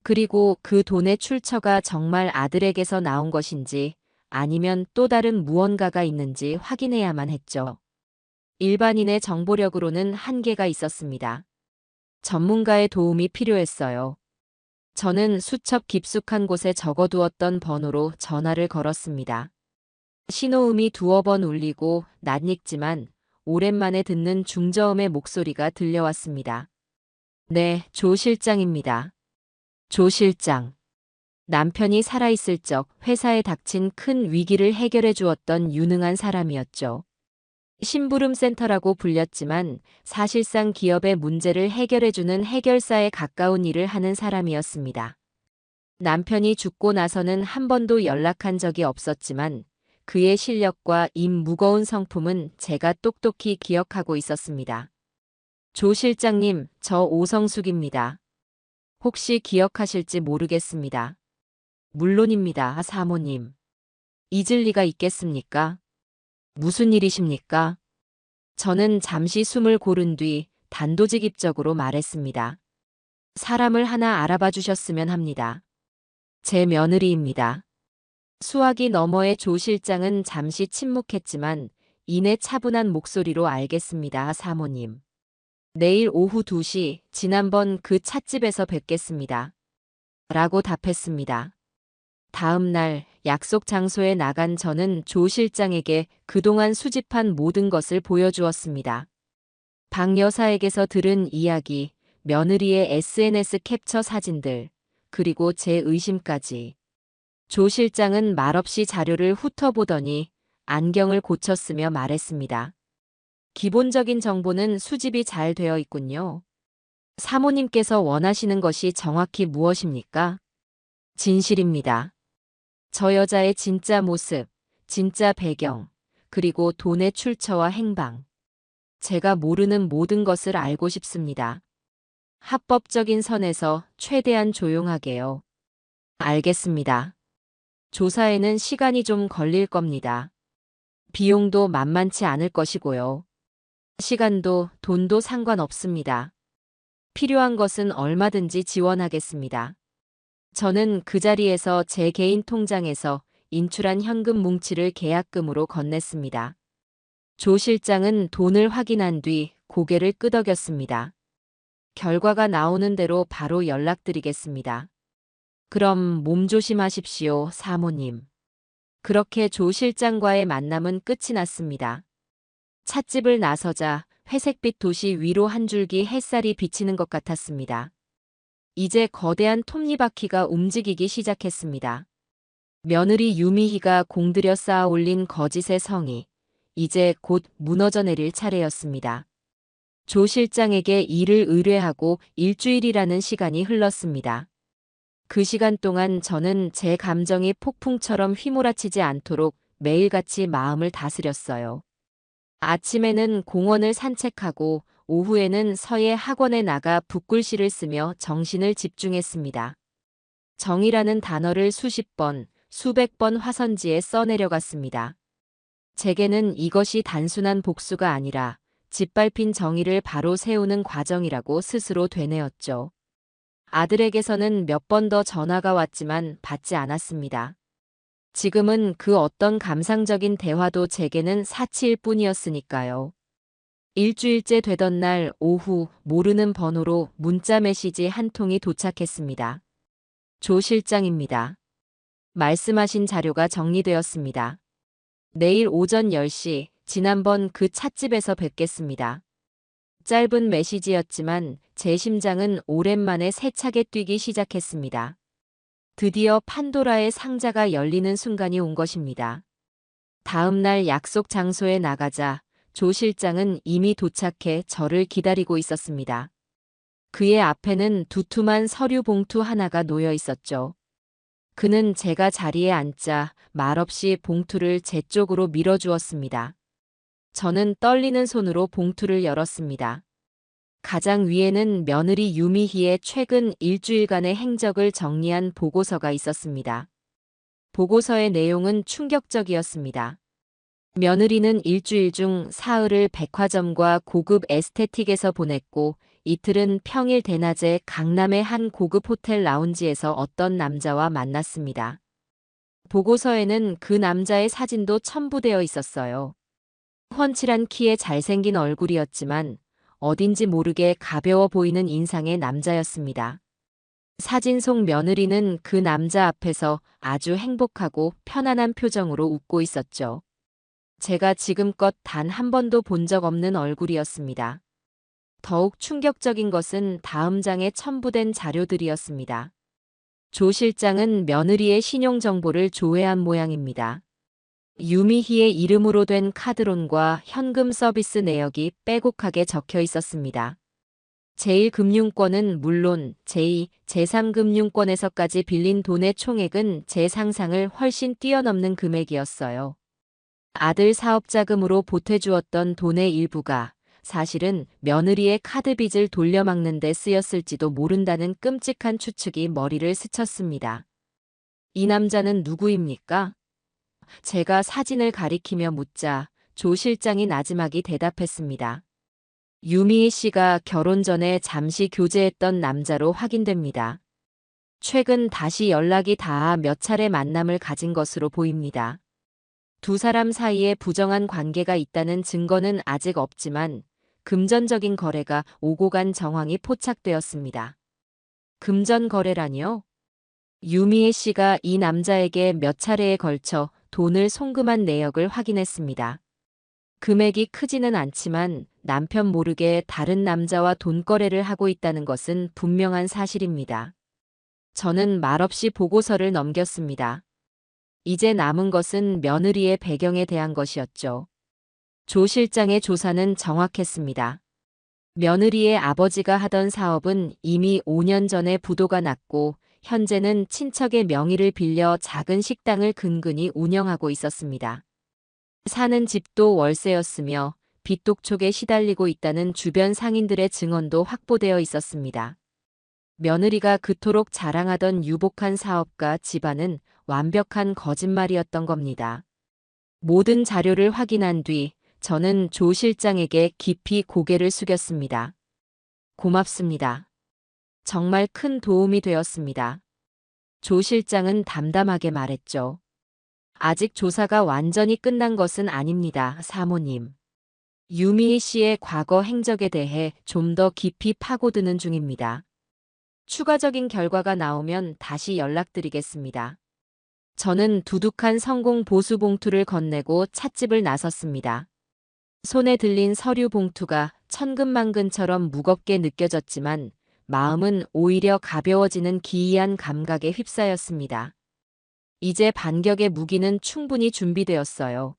그리고 그 돈의 출처가 정말 아들에게서 나온 것인지 아니면 또 다른 무언가가 있는지 확인해야만 했죠. 일반인의 정보력으로는 한계가 있었습니다. 전문가의 도움이 필요했어요. 저는 수첩 깊숙한 곳에 적어두었던 번호로 전화를 걸었습니다. 신호음이 두어 번 울리고 낯익지만 오랜만에 듣는 중저음의 목소리가 들려왔습니다. 네, 조 실장입니다. 조 실장. 남편이 살아있을 적 회사에 닥친 큰 위기를 해결해 주었던 유능한 사람이었죠. 심부름센터라고 불렸지만 사실상 기업의 문제를 해결해주는 해결사에 가까운 일을 하는 사람이었습니다. 남편이 죽고 나서는 한 번도 연락한 적이 없었지만 그의 실력과 임 무거운 성품은 제가 똑똑히 기억하고 있었습니다. 조 실장님, 저 오성숙입니다. 혹시 기억하실지 모르겠습니다. 물론입니다, 사모님. 잊을 리가 있겠습니까? 무슨 일이십니까? 저는 잠시 숨을 고른 뒤 단도직입적으로 말했습니다. 사람을 하나 알아봐 주셨으면 합니다. 제 며느리입니다. 수화기 너머의 조 실장은 잠시 침묵했지만 이내 차분한 목소리로 알겠습니다, 사모님. 내일 오후 2시 지난번 그 찻집에서 뵙겠습니다. 라고 답했습니다. 다음 날 약속 장소에 나간 저는 조 실장에게 그동안 수집한 모든 것을 보여주었습니다. 박 여사에게서 들은 이야기, 며느리의 SNS 캡처 사진들, 그리고 제 의심까지. 조 실장은 말없이 자료를 훑어보더니 안경을 고쳤으며 말했습니다. 기본적인 정보는 수집이 잘 되어 있군요. 사모님께서 원하시는 것이 정확히 무엇입니까? 진실입니다. 저 여자의 진짜 모습, 진짜 배경, 그리고 돈의 출처와 행방. 제가 모르는 모든 것을 알고 싶습니다. 합법적인 선에서 최대한 조용하게요. 알겠습니다. 조사에는 시간이 좀 걸릴 겁니다. 비용도 만만치 않을 것이고요. 시간도 돈도 상관없습니다. 필요한 것은 얼마든지 지원하겠습니다. 저는 그 자리에서 제 개인 통장에서 인출한 현금 뭉치를 계약금으로 건넸습니다. 조 실장은 돈을 확인한 뒤 고개를 끄덕였습니다. 결과가 나오는 대로 바로 연락드리겠습니다. 그럼 몸조심하십시오, 사모님. 그렇게 조 실장과의 만남은 끝이 났습니다. 찻집을 나서자 회색빛 도시 위로 한 줄기 햇살이 비치는 것 같았습니다. 이제 거대한 톱니바퀴가 움직이기 시작했습니다. 며느리 유미희가 공들여 쌓아 올린 거짓의 성이 이제 곧 무너져 내릴 차례였습니다. 조 실장에게 일을 의뢰하고 일주일이라는 시간이 흘렀습니다. 그 시간 동안 저는 제 감정이 폭풍처럼 휘몰아치지 않도록 매일같이 마음을 다스렸어요. 아침에는 공원을 산책하고 오후에는 서예 학원에 나가 붓글씨를 쓰며 정신을 집중했습니다. 정이라는 단어를 수십 번, 수백 번 화선지에 써내려갔습니다. 제게는 이것이 단순한 복수가 아니라 짓밟힌 정의를 바로 세우는 과정이라고 스스로 되뇌었죠. 아들에게서는 몇 번 더 전화가 왔지만 받지 않았습니다. 지금은 그 어떤 감상적인 대화도 제게는 사치일 뿐이었으니까요. 일주일째 되던 날 오후 모르는 번호로 문자 메시지 한 통이 도착했습니다. 조 실장입니다. 말씀하신 자료가 정리되었습니다. 내일 오전 10시 지난번 그 찻집에서 뵙겠습니다. 짧은 메시지였지만 제 심장은 오랜만에 세차게 뛰기 시작했습니다. 드디어 판도라의 상자가 열리는 순간이 온 것입니다. 다음 날 약속 장소에 나가자 조 실장은 이미 도착해 저를 기다리고 있었습니다. 그의 앞에는 두툼한 서류 봉투 하나가 놓여 있었죠. 그는 제가 자리에 앉자 말없이 봉투를 제 쪽으로 밀어주었습니다. 저는 떨리는 손으로 봉투를 열었습니다. 가장 위에는 며느리 유미희의 최근 일주일간의 행적을 정리한 보고서가 있었습니다. 보고서의 내용은 충격적이었습니다. 며느리는 일주일 중 사흘을 백화점과 고급 에스테틱에서 보냈고 이틀은 평일 대낮에 강남의 한 고급 호텔 라운지에서 어떤 남자와 만났습니다. 보고서에는 그 남자의 사진도 첨부되어 있었어요. 훤칠한 키에 잘생긴 얼굴이었지만 어딘지 모르게 가벼워 보이는 인상의 남자였습니다. 사진 속 며느리는 그 남자 앞에서 아주 행복하고 편안한 표정으로 웃고 있었죠. 제가 지금껏 단 한 번도 본 적 없는 얼굴이었습니다. 더욱 충격적인 것은 다음 장에 첨부된 자료들이었습니다. 조 실장은 며느리의 신용정보를 조회한 모양입니다. 유미희의 이름으로 된 카드론과 현금 서비스 내역이 빼곡하게 적혀 있었습니다. 제1금융권은 물론 제2, 제3금융권에서까지 빌린 돈의 총액은 제 상상을 훨씬 뛰어넘는 금액이었어요. 아들 사업자금으로 보태주었던 돈의 일부가 사실은 며느리의 카드 빚을 돌려막는 데 쓰였을지도 모른다는 끔찍한 추측이 머리를 스쳤습니다. 이 남자는 누구입니까? 제가 사진을 가리키며 묻자 조 실장이 나지막이 대답했습니다. 유미희 씨가 결혼 전에 잠시 교제했던 남자로 확인됩니다. 최근 다시 연락이 닿아 몇 차례 만남을 가진 것으로 보입니다. 두 사람 사이에 부정한 관계가 있다는 증거는 아직 없지만 금전적인 거래가 오고 간 정황이 포착되었습니다. 금전 거래라니요? 유미애 씨가 이 남자에게 몇 차례에 걸쳐 돈을 송금한 내역을 확인했습니다. 금액이 크지는 않지만 남편 모르게 다른 남자와 돈거래를 하고 있다는 것은 분명한 사실입니다. 저는 말없이 보고서를 넘겼습니다. 이제 남은 것은 며느리의 배경에 대한 것이었죠. 조 실장의 조사는 정확했습니다. 며느리의 아버지가 하던 사업은 이미 5년 전에 부도가 났고 현재는 친척의 명의를 빌려 작은 식당을 근근히 운영하고 있었습니다. 사는 집도 월세였으며 빚독촉에 시달리고 있다는 주변 상인들의 증언도 확보되어 있었습니다. 며느리가 그토록 자랑하던 유복한 사업과 집안은 완벽한 거짓말이었던 겁니다. 모든 자료를 확인한 뒤 저는 조 실장에게 깊이 고개를 숙였습니다. 고맙습니다. 정말 큰 도움이 되었습니다. 조 실장은 담담하게 말했죠. 아직 조사가 완전히 끝난 것은 아닙니다, 사모님. 유미희 씨의 과거 행적에 대해 좀 더 깊이 파고드는 중입니다. 추가적인 결과가 나오면 다시 연락드리겠습니다. 저는 두둑한 성공 보수 봉투를 건네고 찻집을 나섰습니다. 손에 들린 서류 봉투가 천근만근처럼 무겁게 느껴졌지만 마음은 오히려 가벼워지는 기이한 감각에 휩싸였습니다. 이제 반격의 무기는 충분히 준비되었어요.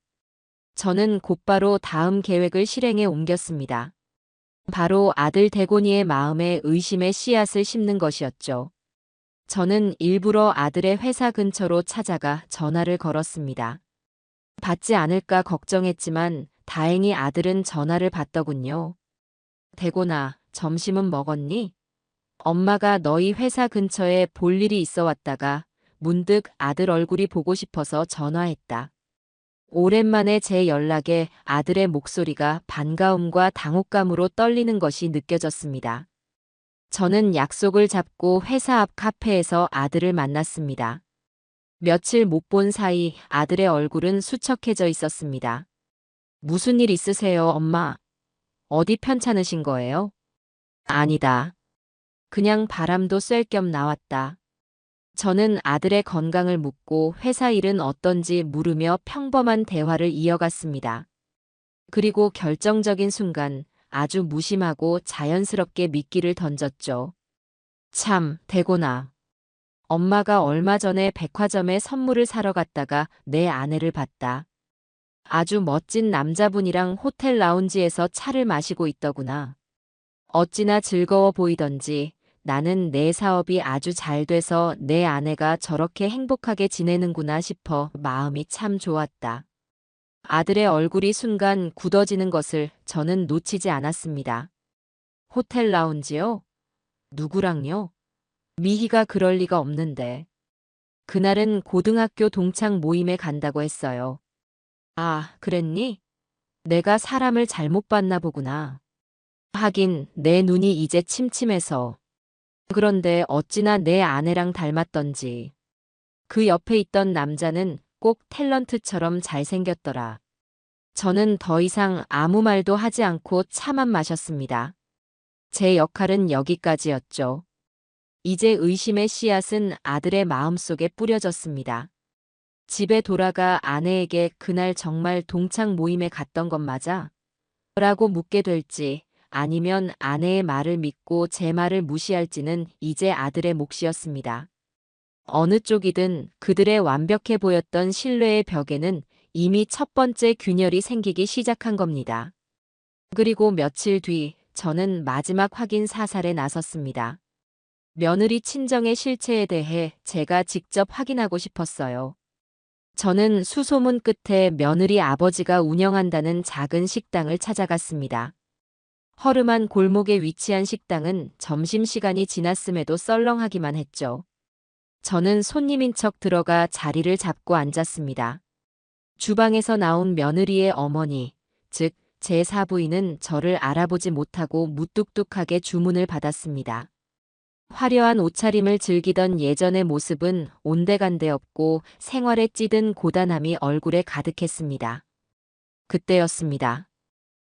저는 곧바로 다음 계획을 실행에 옮겼습니다. 바로 아들 대곤이의 마음에 의심의 씨앗을 심는 것이었죠. 저는 일부러 아들의 회사 근처로 찾아가 전화를 걸었습니다. 받지 않을까 걱정했지만 다행히 아들은 전화를 받더군요. 대곤아, 점심은 먹었니? 엄마가 너희 회사 근처에 볼 일이 있어 왔다가 문득 아들 얼굴이 보고 싶어서 전화했다. 오랜만에 제 연락에 아들의 목소리가 반가움과 당혹감으로 떨리는 것이 느껴졌습니다. 저는 약속을 잡고 회사 앞 카페에서 아들을 만났습니다. 며칠 못 본 사이 아들의 얼굴은 수척해져 있었습니다. 무슨 일 있으세요, 엄마? 어디 편찮으신 거예요? 아니다. 그냥 바람도 쐴 겸 나왔다. 저는 아들의 건강을 묻고 회사 일은 어떤지 물으며 평범한 대화를 이어갔습니다. 그리고 결정적인 순간 아주 무심하고 자연스럽게 미끼를 던졌죠. 참, 대곤아. 엄마가 얼마 전에 백화점에 선물을 사러 갔다가 내 아내를 봤다. 아주 멋진 남자분이랑 호텔 라운지에서 차를 마시고 있더구나. 어찌나 즐거워 보이던지 나는 내 사업이 아주 잘 돼서 내 아내가 저렇게 행복하게 지내는구나 싶어 마음이 참 좋았다. 아들의 얼굴이 순간 굳어지는 것을 저는 놓치지 않았습니다. 호텔 라운지요? 누구랑요? 미희가 그럴 리가 없는데. 그날은 고등학교 동창 모임에 간다고 했어요. 아, 그랬니? 내가 사람을 잘못 봤나 보구나. 하긴 내 눈이 이제 침침해서. 그런데 어찌나 내 아내랑 닮았던지. 그 옆에 있던 남자는 꼭 탤런트처럼 잘생겼더라. 저는 더 이상 아무 말도 하지 않고 차만 마셨습니다. 제 역할은 여기까지였죠. 이제 의심의 씨앗은 아들의 마음속에 뿌려졌습니다. 집에 돌아가 아내에게 그날 정말 동창 모임에 갔던 것 맞아? 라고 묻게 될지 아니면 아내의 말을 믿고 제 말을 무시할지는 이제 아들의 몫이었습니다. 어느 쪽이든 그들의 완벽해 보였던 신뢰의 벽에는 이미 첫 번째 균열이 생기기 시작한 겁니다. 그리고 며칠 뒤 저는 마지막 확인 사살에 나섰습니다. 며느리 친정의 실체에 대해 제가 직접 확인하고 싶었어요. 저는 수소문 끝에 며느리 아버지가 운영한다는 작은 식당을 찾아갔습니다. 허름한 골목에 위치한 식당은 점심시간이 지났음에도 썰렁하기만 했죠. 저는 손님인 척 들어가 자리를 잡고 앉았습니다. 주방에서 나온 며느리의 어머니, 즉 제 사부인은 저를 알아보지 못하고 무뚝뚝하게 주문을 받았습니다. 화려한 옷차림을 즐기던 예전의 모습은 온데간데 없고 생활에 찌든 고단함이 얼굴에 가득했습니다. 그때였습니다.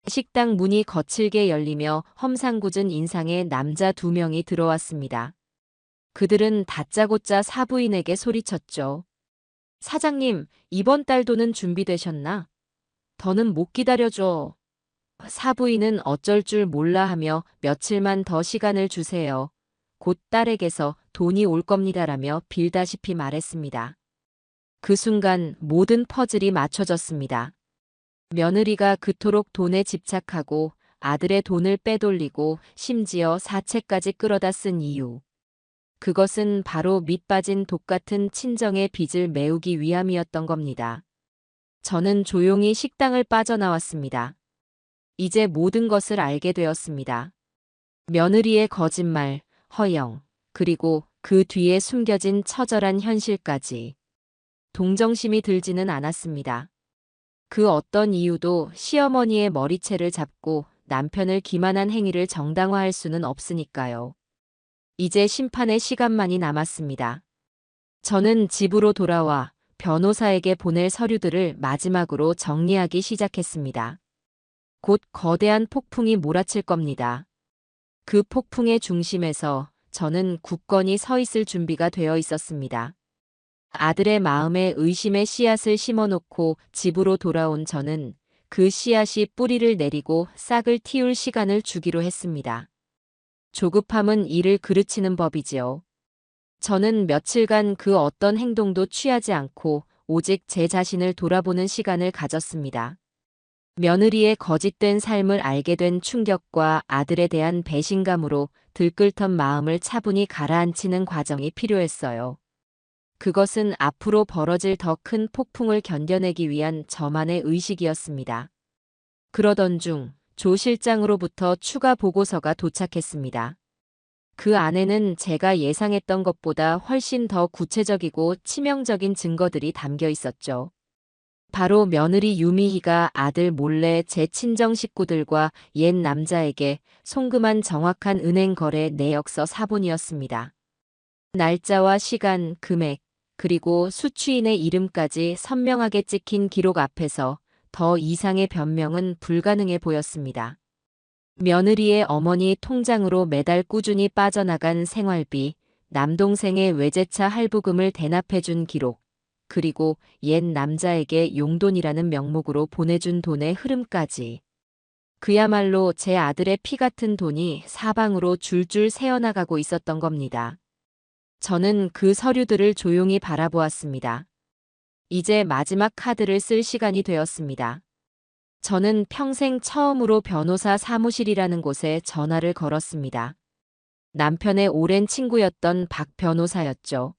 식당 문이 거칠게 열리며 험상궂은 인상의 남자 두 명이 들어왔습니다. 그들은 다짜고짜 사부인에게 소리쳤죠. 사장님, 이번 달 돈은 준비되셨나? 더는 못 기다려줘. 사부인은 어쩔 줄 몰라 하며 며칠만 더 시간을 주세요. 곧 딸에게서 돈이 올 겁니다라며 빌다시피 말했습니다. 그 순간 모든 퍼즐이 맞춰졌습니다. 며느리가 그토록 돈에 집착하고 아들의 돈을 빼돌리고 심지어 사채까지 끌어다 쓴 이유. 그것은 바로 밑빠진 독 같은 친정의 빚을 메우기 위함이었던 겁니다. 저는 조용히 식당을 빠져나왔습니다. 이제 모든 것을 알게 되었습니다. 며느리의 거짓말, 허영, 그리고 그 뒤에 숨겨진 처절한 현실까지. 동정심이 들지는 않았습니다. 그 어떤 이유도 시어머니의 머리채를 잡고 남편을 기만한 행위를 정당화할 수는 없으니까요. 이제 심판의 시간만이 남았습니다. 저는 집으로 돌아와 변호사에게 보낼 서류들을 마지막으로 정리하기 시작했습니다. 곧 거대한 폭풍이 몰아칠 겁니다. 그 폭풍의 중심에서 저는 굳건히 서 있을 준비가 되어 있었습니다. 아들의 마음에 의심의 씨앗을 심어놓고 집으로 돌아온 저는 그 씨앗이 뿌리를 내리고 싹을 틔울 시간을 주기로 했습니다. 조급함은 이를 그르치는 법이지요. 저는 며칠간 그 어떤 행동도 취하지 않고 오직 제 자신을 돌아보는 시간을 가졌습니다. 며느리의 거짓된 삶을 알게 된 충격과 아들에 대한 배신감으로 들끓던 마음을 차분히 가라앉히는 과정이 필요했어요. 그것은 앞으로 벌어질 더 큰 폭풍을 견뎌내기 위한 저만의 의식이었습니다. 그러던 중 조 실장으로부터 추가 보고서가 도착했습니다. 그 안에는 제가 예상했던 것보다 훨씬 더 구체적이고 치명적인 증거들이 담겨 있었죠. 바로 며느리 유미희가 아들 몰래 제 친정 식구들과 옛 남자에게 송금한 정확한 은행 거래 내역서 사본이었습니다. 날짜와 시간, 금액, 그리고 수취인의 이름까지 선명하게 찍힌 기록 앞에서 더 이상의 변명은 불가능해 보였습니다. 며느리의 어머니 통장으로 매달 꾸준히 빠져나간 생활비, 남동생의 외제차 할부금을 대납해준 기록, 그리고 옛 남자에게 용돈이라는 명목으로 보내준 돈의 흐름까지. 그야말로 제 아들의 피 같은 돈이 사방으로 줄줄 새어나가고 있었던 겁니다. 저는 그 서류들을 조용히 바라보았습니다. 이제 마지막 카드를 쓸 시간이 되었습니다. 저는 평생 처음으로 변호사 사무실이라는 곳에 전화를 걸었습니다. 남편의 오랜 친구였던 박 변호사였죠.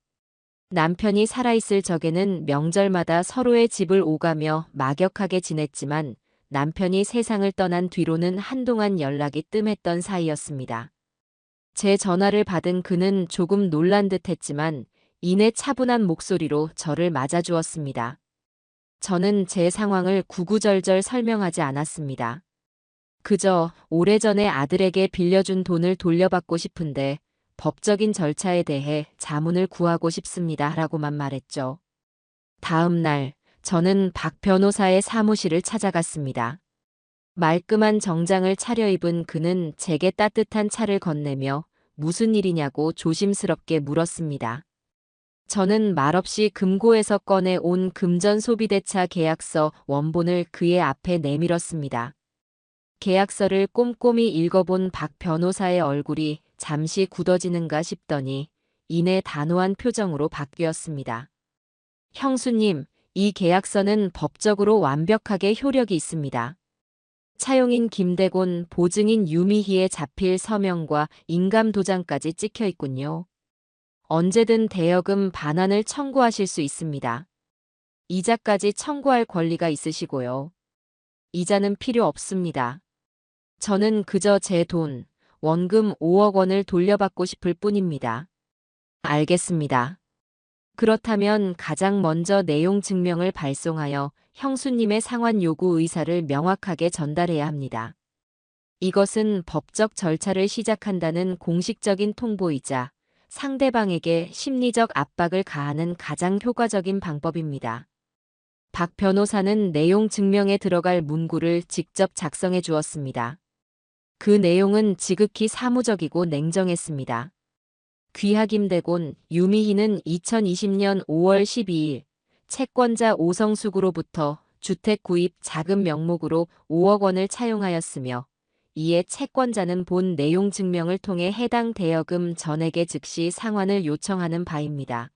남편이 살아있을 적에는 명절마다 서로의 집을 오가며 막역하게 지냈지만 남편이 세상을 떠난 뒤로는 한동안 연락이 뜸했던 사이였습니다. 제 전화를 받은 그는 조금 놀란 듯 했지만 이내 차분한 목소리로 저를 맞아주었습니다. 저는 제 상황을 구구절절 설명하지 않았습니다. 그저 오래전에 아들에게 빌려준 돈을 돌려받고 싶은데 법적인 절차에 대해 자문을 구하고 싶습니다. 라고만 말했죠. 다음 날, 저는 박 변호사의 사무실을 찾아갔습니다. 말끔한 정장을 차려입은 그는 제게 따뜻한 차를 건네며 무슨 일이냐고 조심스럽게 물었습니다. 저는 말없이 금고에서 꺼내 온 금전 소비대차 계약서 원본을 그의 앞에 내밀었습니다. 계약서를 꼼꼼히 읽어본 박 변호사의 얼굴이 잠시 굳어지는가 싶더니 이내 단호한 표정으로 바뀌었습니다. 형수님, 이 계약서는 법적으로 완벽하게 효력이 있습니다. 차용인 김대곤, 보증인 유미희의 자필 서명과 인감 도장까지 찍혀 있군요. 언제든 대여금 반환을 청구하실 수 있습니다. 이자까지 청구할 권리가 있으시고요. 이자는 필요 없습니다. 저는 그저 제 돈, 원금 5억 원을 돌려받고 싶을 뿐입니다. 알겠습니다. 그렇다면 가장 먼저 내용 증명을 발송하여 형수님의 상환 요구 의사를 명확하게 전달해야 합니다. 이것은 법적 절차를 시작한다는 공식적인 통보이자 상대방에게 심리적 압박을 가하는 가장 효과적인 방법입니다. 박 변호사는 내용 증명에 들어갈 문구를 직접 작성해 주었습니다. 그 내용은 지극히 사무적이고 냉정했습니다. 귀하 김대곤, 유미희는 2020년 5월 12일 채권자 오성숙으로부터 주택 구입 자금 명목으로 5억 원을 차용하였으며 이에 채권자는 본 내용 증명을 통해 해당 대여금 전액의 즉시 상환을 요청하는 바입니다.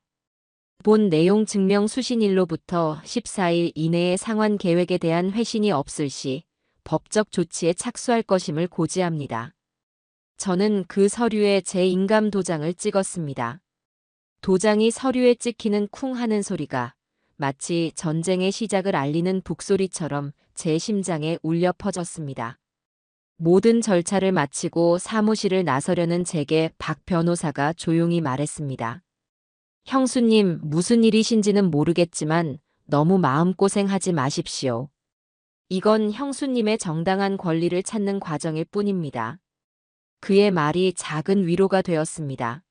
본 내용 증명 수신일로부터 14일 이내에 상환 계획에 대한 회신이 없을 시 법적 조치에 착수할 것임을 고지합니다. 저는 그 서류에 제 인감 도장을 찍었습니다. 도장이 서류에 찍히는 쿵 하는 소리가 마치 전쟁의 시작을 알리는 북소리처럼 제 심장에 울려 퍼졌습니다. 모든 절차를 마치고 사무실을 나서려는 제게 박 변호사가 조용히 말했습니다. 형수님, 무슨 일이신지는 모르겠지만 너무 마음고생하지 마십시오. 이건 형수님의 정당한 권리를 찾는 과정일 뿐입니다. 그의 말이 작은 위로가 되었습니다.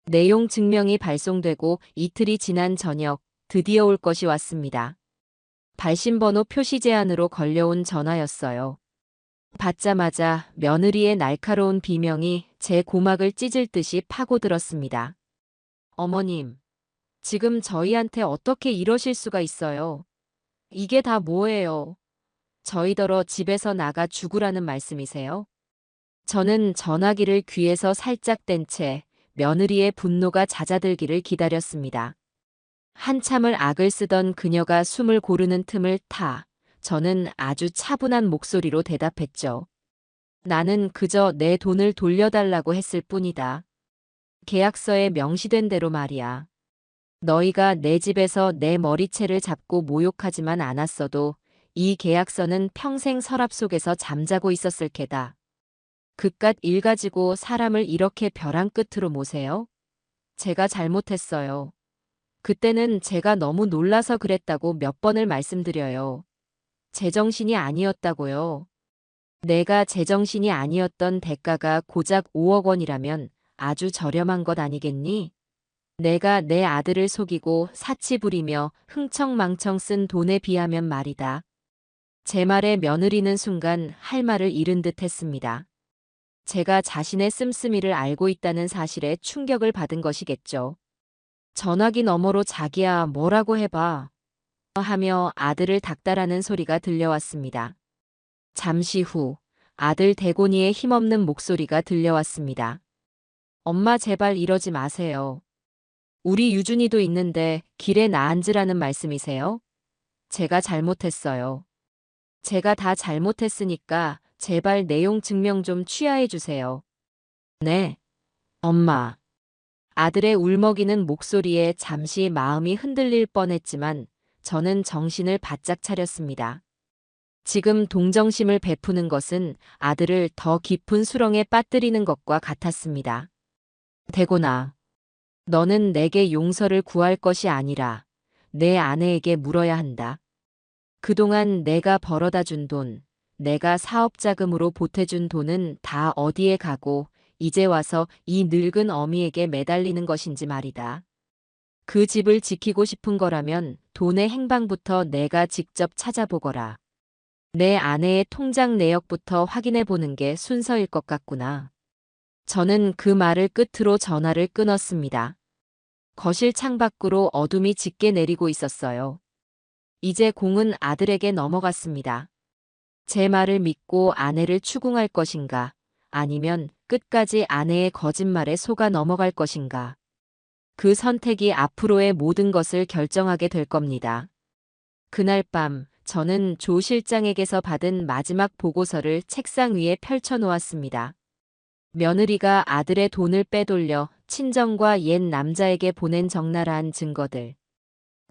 내용 증명이 발송되고 이틀이 지난 저녁, 드디어 올 것이 왔습니다. 발신번호 표시 제한으로 걸려온 전화였어요. 받자마자 며느리의 날카로운 비명이 제 고막을 찢을 듯이 파고들었습니다. 어머님, 지금 저희한테 어떻게 이러실 수가 있어요? 이게 다 뭐예요? 저희더러 집에서 나가 죽으라는 말씀이세요? 저는 전화기를 귀에서 살짝 뗀 채 며느리의 분노가 잦아들기를 기다렸습니다. 한참을 악을 쓰던 그녀가 숨을 고르는 틈을 타 저는 아주 차분한 목소리로 대답했죠. 나는 그저 내 돈을 돌려달라고 했을 뿐이다. 계약서에 명시된 대로 말이야. 너희가 내 집에서 내 머리채를 잡고 모욕하지만 않았어도 이 계약서는 평생 서랍 속에서 잠자고 있었을 게다. 그깟 일 가지고 사람을 이렇게 벼랑 끝으로 모세요? 제가 잘못했어요. 그때는 제가 너무 놀라서 그랬다고 몇 번을 말씀드려요. 제정신이 아니었다고요. 내가 제정신이 아니었던 대가가 고작 5억 원이라면 아주 저렴한 것 아니겠니? 내가 내 아들을 속이고 사치 부리며 흥청망청 쓴 돈에 비하면 말이다. 제 말에 며느리는 순간 할 말을 잃은 듯 했습니다. 제가 자신의 씀씀이를 알고 있다는 사실에 충격을 받은 것이겠죠. 전화기 너머로 자기야 뭐라고 해봐 하며 아들을 닥달하는 소리가 들려왔습니다. 잠시 후 아들 대곤이의 힘없는 목소리가 들려왔습니다. 엄마 제발 이러지 마세요. 우리 유준이도 있는데 길에 나앉으라는 말씀이세요? 제가 잘못했어요. 제가 다 잘못했으니까 제발 내용 증명 좀 취하해 주세요. 네, 엄마. 아들의 울먹이는 목소리에 잠시 마음이 흔들릴 뻔했지만 저는 정신을 바짝 차렸습니다. 지금 동정심을 베푸는 것은 아들을 더 깊은 수렁에 빠뜨리는 것과 같았습니다. 대곤아, 너는 내게 용서를 구할 것이 아니라 내 아내에게 물어야 한다. 그동안 내가 벌어다 준 돈, 내가 사업 자금으로 보태준 돈은 다 어디에 가고 이제 와서 이 늙은 어미에게 매달리는 것인지 말이다. 그 집을 지키고 싶은 거라면 돈의 행방부터 내가 직접 찾아보거라. 내 아내의 통장 내역부터 확인해 보는 게 순서일 것 같구나. 저는 그 말을 끝으로 전화를 끊었습니다. 거실 창밖으로 어둠이 짙게 내리고 있었어요. 이제 공은 아들에게 넘어갔습니다. 제 말을 믿고 아내를 추궁할 것인가, 아니면 끝까지 아내의 거짓말에 속아 넘어갈 것인가. 그 선택이 앞으로의 모든 것을 결정하게 될 겁니다. 그날 밤, 저는 조 실장에게서 받은 마지막 보고서를 책상 위에 펼쳐 놓았습니다. 며느리가 아들의 돈을 빼돌려 친정과 옛 남자에게 보낸 적나라한 증거들.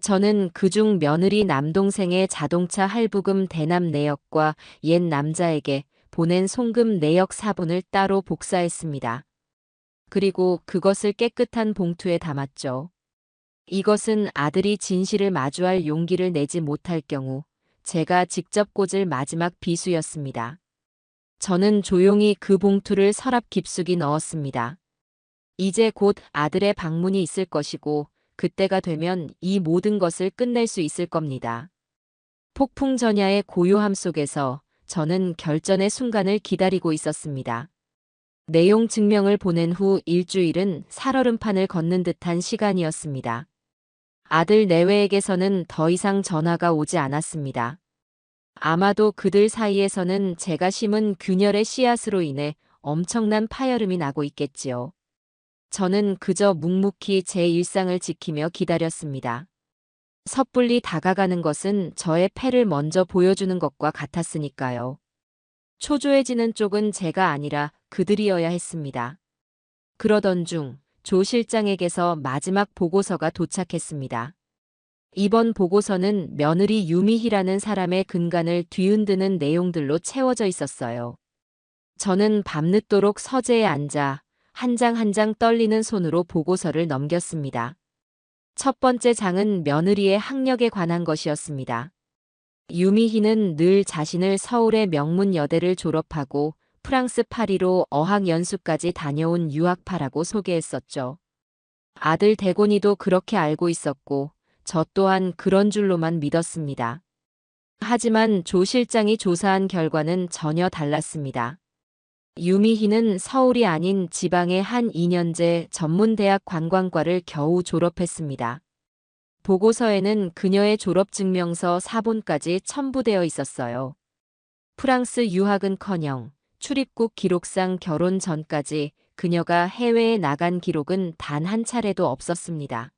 저는 그중 며느리 남동생의 자동차 할부금 대납 내역과 옛 남자에게 보낸 송금 내역 사본을 따로 복사했습니다. 그리고 그것을 깨끗한 봉투에 담았죠. 이것은 아들이 진실을 마주할 용기를 내지 못할 경우 제가 직접 꽂을 마지막 비수였습니다. 저는 조용히 그 봉투를 서랍 깊숙이 넣었습니다. 이제 곧 아들의 방문이 있을 것이고 그때가 되면 이 모든 것을 끝낼 수 있을 겁니다. 폭풍 전야의 고요함 속에서 저는 결전의 순간을 기다리고 있었습니다. 내용 증명을 보낸 후 일주일은 살얼음판을 걷는 듯한 시간이었습니다. 아들 내외에게서는 더 이상 전화가 오지 않았습니다. 아마도 그들 사이에서는 제가 심은 균열의 씨앗으로 인해 엄청난 파열음이 나고 있겠지요. 저는 그저 묵묵히 제 일상을 지키며 기다렸습니다. 섣불리 다가가는 것은 저의 패를 먼저 보여주는 것과 같았으니까요. 초조해지는 쪽은 제가 아니라 그들이어야 했습니다. 그러던 중 조 실장에게서 마지막 보고서가 도착했습니다. 이번 보고서는 며느리 유미희라는 사람의 근간을 뒤흔드는 내용들로 채워져 있었어요. 저는 밤늦도록 서재에 앉아 한 장 한 장 떨리는 손으로 보고서를 넘겼습니다. 첫 번째 장은 며느리의 학력에 관한 것이었습니다. 유미희는 늘 자신을 서울의 명문 여대를 졸업하고 프랑스 파리로 어학연수까지 다녀온 유학파라고 소개했었죠. 아들 대곤이도 그렇게 알고 있었고 저 또한 그런 줄로만 믿었습니다. 하지만 조 실장이 조사한 결과는 전혀 달랐습니다. 유미희는 서울이 아닌 지방의 한 2년제 전문대학 관광과를 겨우 졸업했습니다. 보고서에는 그녀의 졸업증명서 사본까지 첨부되어 있었어요. 프랑스 유학은커녕 출입국 기록상 결혼 전까지 그녀가 해외에 나간 기록은 단 한 차례도 없었습니다.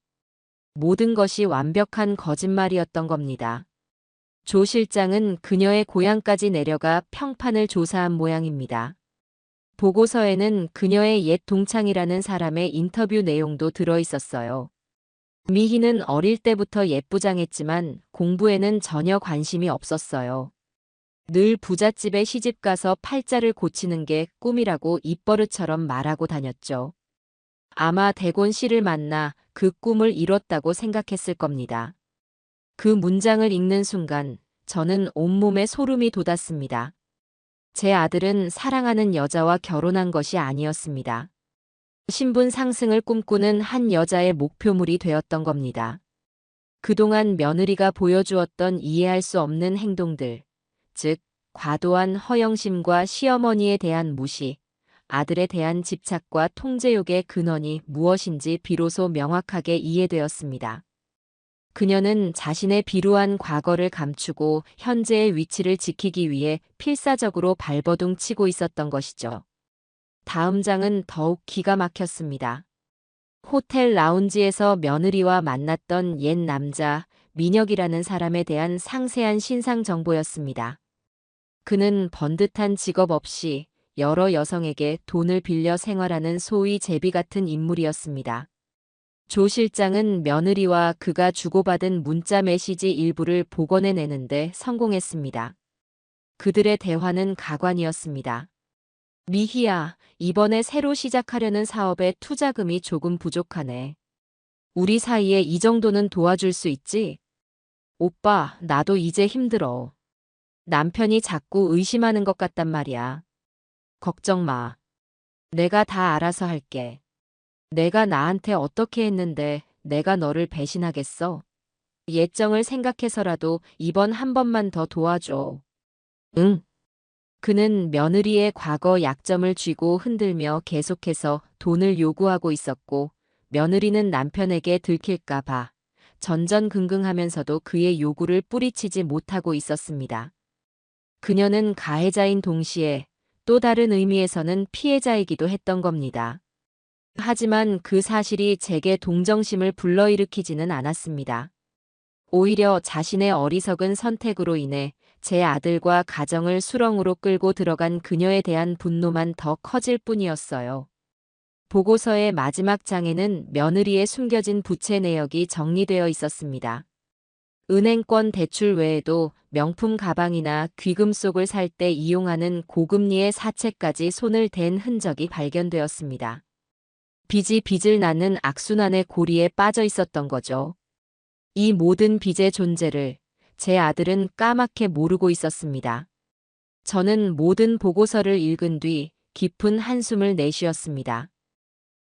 모든 것이 완벽한 거짓말이었던 겁니다. 조 실장은 그녀의 고향까지 내려가 평판을 조사한 모양입니다. 보고서에는 그녀의 옛 동창이라는 사람의 인터뷰 내용도 들어 있었어요. 미희는 어릴 때부터 예쁘장했지만 공부에는 전혀 관심이 없었어요. 늘 부잣집에 시집가서 팔자를 고치는 게 꿈이라고 입버릇처럼 말하고 다녔죠. 아마 대곤 씨를 만나 그 꿈을 이뤘다고 생각했을 겁니다. 그 문장을 읽는 순간 저는 온몸에 소름이 돋았습니다. 제 아들은 사랑하는 여자와 결혼한 것이 아니었습니다. 신분 상승을 꿈꾸는 한 여자의 목표물이 되었던 겁니다. 그동안 며느리가 보여주었던 이해할 수 없는 행동들, 즉 과도한 허영심과 시어머니에 대한 무시, 아들에 대한 집착과 통제욕의 근원이 무엇인지 비로소 명확하게 이해되었습니다. 그녀는 자신의 비루한 과거를 감추고 현재의 위치를 지키기 위해 필사적으로 발버둥 치고 있었던 것이죠. 다음 장은 더욱 기가 막혔습니다. 호텔 라운지에서 며느리와 만났던 옛 남자, 민혁이라는 사람에 대한 상세한 신상 정보였습니다. 그는 번듯한 직업 없이 여러 여성에게 돈을 빌려 생활하는 소위 제비 같은 인물이었습니다. 조 실장은 며느리와 그가 주고받은 문자 메시지 일부를 복원해내는데 성공했습니다. 그들의 대화는 가관이었습니다. 미희야, 이번에 새로 시작하려는 사업에 투자금이 조금 부족하네. 우리 사이에 이 정도는 도와줄 수 있지? 오빠, 나도 이제 힘들어. 남편이 자꾸 의심하는 것 같단 말이야. 걱정 마. 내가 다 알아서 할게. 내가 나한테 어떻게 했는데 내가 너를 배신하겠어? 예정을 생각해서라도 이번 한 번만 더 도와줘. 응. 그는 며느리의 과거 약점을 쥐고 흔들며 계속해서 돈을 요구하고 있었고, 며느리는 남편에게 들킬까봐 전전긍긍하면서도 그의 요구를 뿌리치지 못하고 있었습니다. 그녀는 가해자인 동시에 또 다른 의미에서는 피해자이기도 했던 겁니다. 하지만 그 사실이 제게 동정심을 불러일으키지는 않았습니다. 오히려 자신의 어리석은 선택으로 인해 제 아들과 가정을 수렁으로 끌고 들어간 그녀에 대한 분노만 더 커질 뿐이었어요. 보고서의 마지막 장에는 며느리의 숨겨진 부채 내역이 정리되어 있었습니다. 은행권 대출 외에도 명품 가방이나 귀금속을 살 때 이용하는 고금리의 사채까지 손을 댄 흔적이 발견되었습니다. 빚이 빚을 낳는 악순환의 고리에 빠져 있었던 거죠. 이 모든 빚의 존재를 제 아들은 까맣게 모르고 있었습니다. 저는 모든 보고서를 읽은 뒤 깊은 한숨을 내쉬었습니다.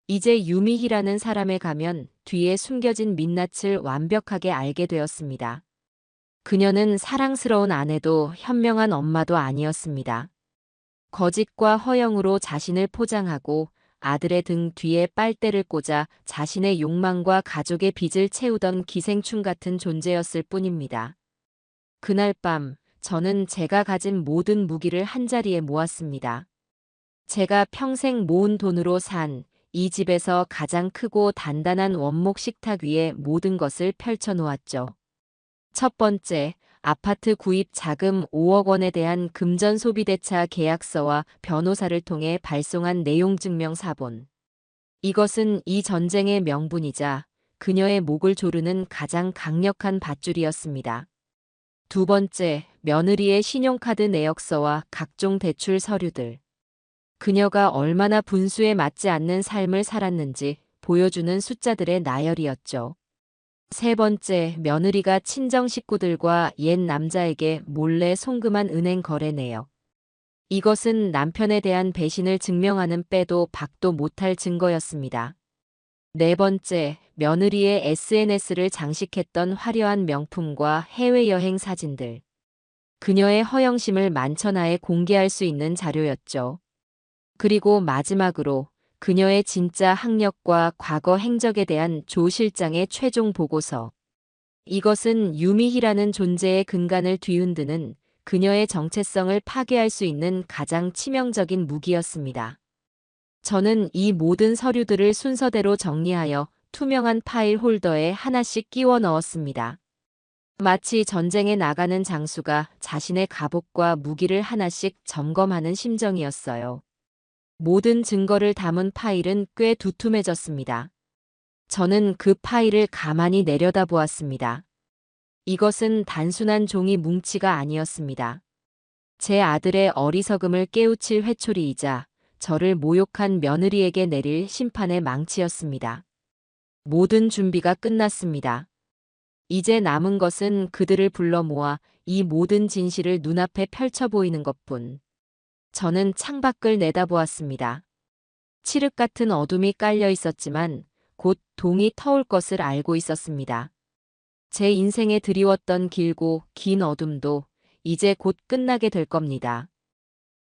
이제 유미희라는 사람에 가면 뒤에 숨겨진 민낯을 완벽하게 알게 되었습니다. 그녀는 사랑스러운 아내도 현명한 엄마도 아니었습니다. 거짓과 허영으로 자신을 포장하고 아들의 등 뒤에 빨대를 꽂아 자신의 욕망과 가족의 빚을 채우던 기생충 같은 존재였을 뿐입니다. 그날 밤 저는 제가 가진 모든 무기를 한자리에 모았습니다. 제가 평생 모은 돈으로 산 이 집에서 가장 크고 단단한 원목 식탁 위에 모든 것을 펼쳐놓았죠. 첫 번째, 아파트 구입 자금 5억 원에 대한 금전 소비대차 계약서와 변호사를 통해 발송한 내용 증명 사본. 이것은 이 전쟁의 명분이자 그녀의 목을 조르는 가장 강력한 밧줄이었습니다. 두 번째, 며느리의 신용카드 내역서와 각종 대출 서류들. 그녀가 얼마나 분수에 맞지 않는 삶을 살았는지 보여주는 숫자들의 나열이었죠. 세 번째, 며느리가 친정 식구들과 옛 남자에게 몰래 송금한 은행 거래 내역. 이것은 남편에 대한 배신을 증명하는 빼도 박도 못할 증거였습니다. 네 번째, 며느리의 SNS를 장식했던 화려한 명품과 해외여행 사진들. 그녀의 허영심을 만천하에 공개할 수 있는 자료였죠. 그리고 마지막으로 그녀의 진짜 학력과 과거 행적에 대한 조 실장의 최종 보고서. 이것은 유미희라는 존재의 근간을 뒤흔드는 그녀의 정체성을 파괴할 수 있는 가장 치명적인 무기였습니다. 저는 이 모든 서류들을 순서대로 정리하여 투명한 파일 홀더에 하나씩 끼워 넣었습니다. 마치 전쟁에 나가는 장수가 자신의 갑옷과 무기를 하나씩 점검하는 심정이었어요. 모든 증거를 담은 파일은 꽤 두툼해졌습니다. 저는 그 파일을 가만히 내려다보았습니다. 이것은 단순한 종이 뭉치가 아니었습니다. 제 아들의 어리석음을 깨우칠 회초리이자 저를 모욕한 며느리에게 내릴 심판의 망치였습니다. 모든 준비가 끝났습니다. 이제 남은 것은 그들을 불러 모아 이 모든 진실을 눈앞에 펼쳐 보이는 것뿐. 저는 창밖을 내다보았습니다. 칠흑 같은 어둠이 깔려 있었지만 곧 동이 터올 것을 알고 있었습니다. 제 인생에 드리웠던 길고 긴 어둠도 이제 곧 끝나게 될 겁니다.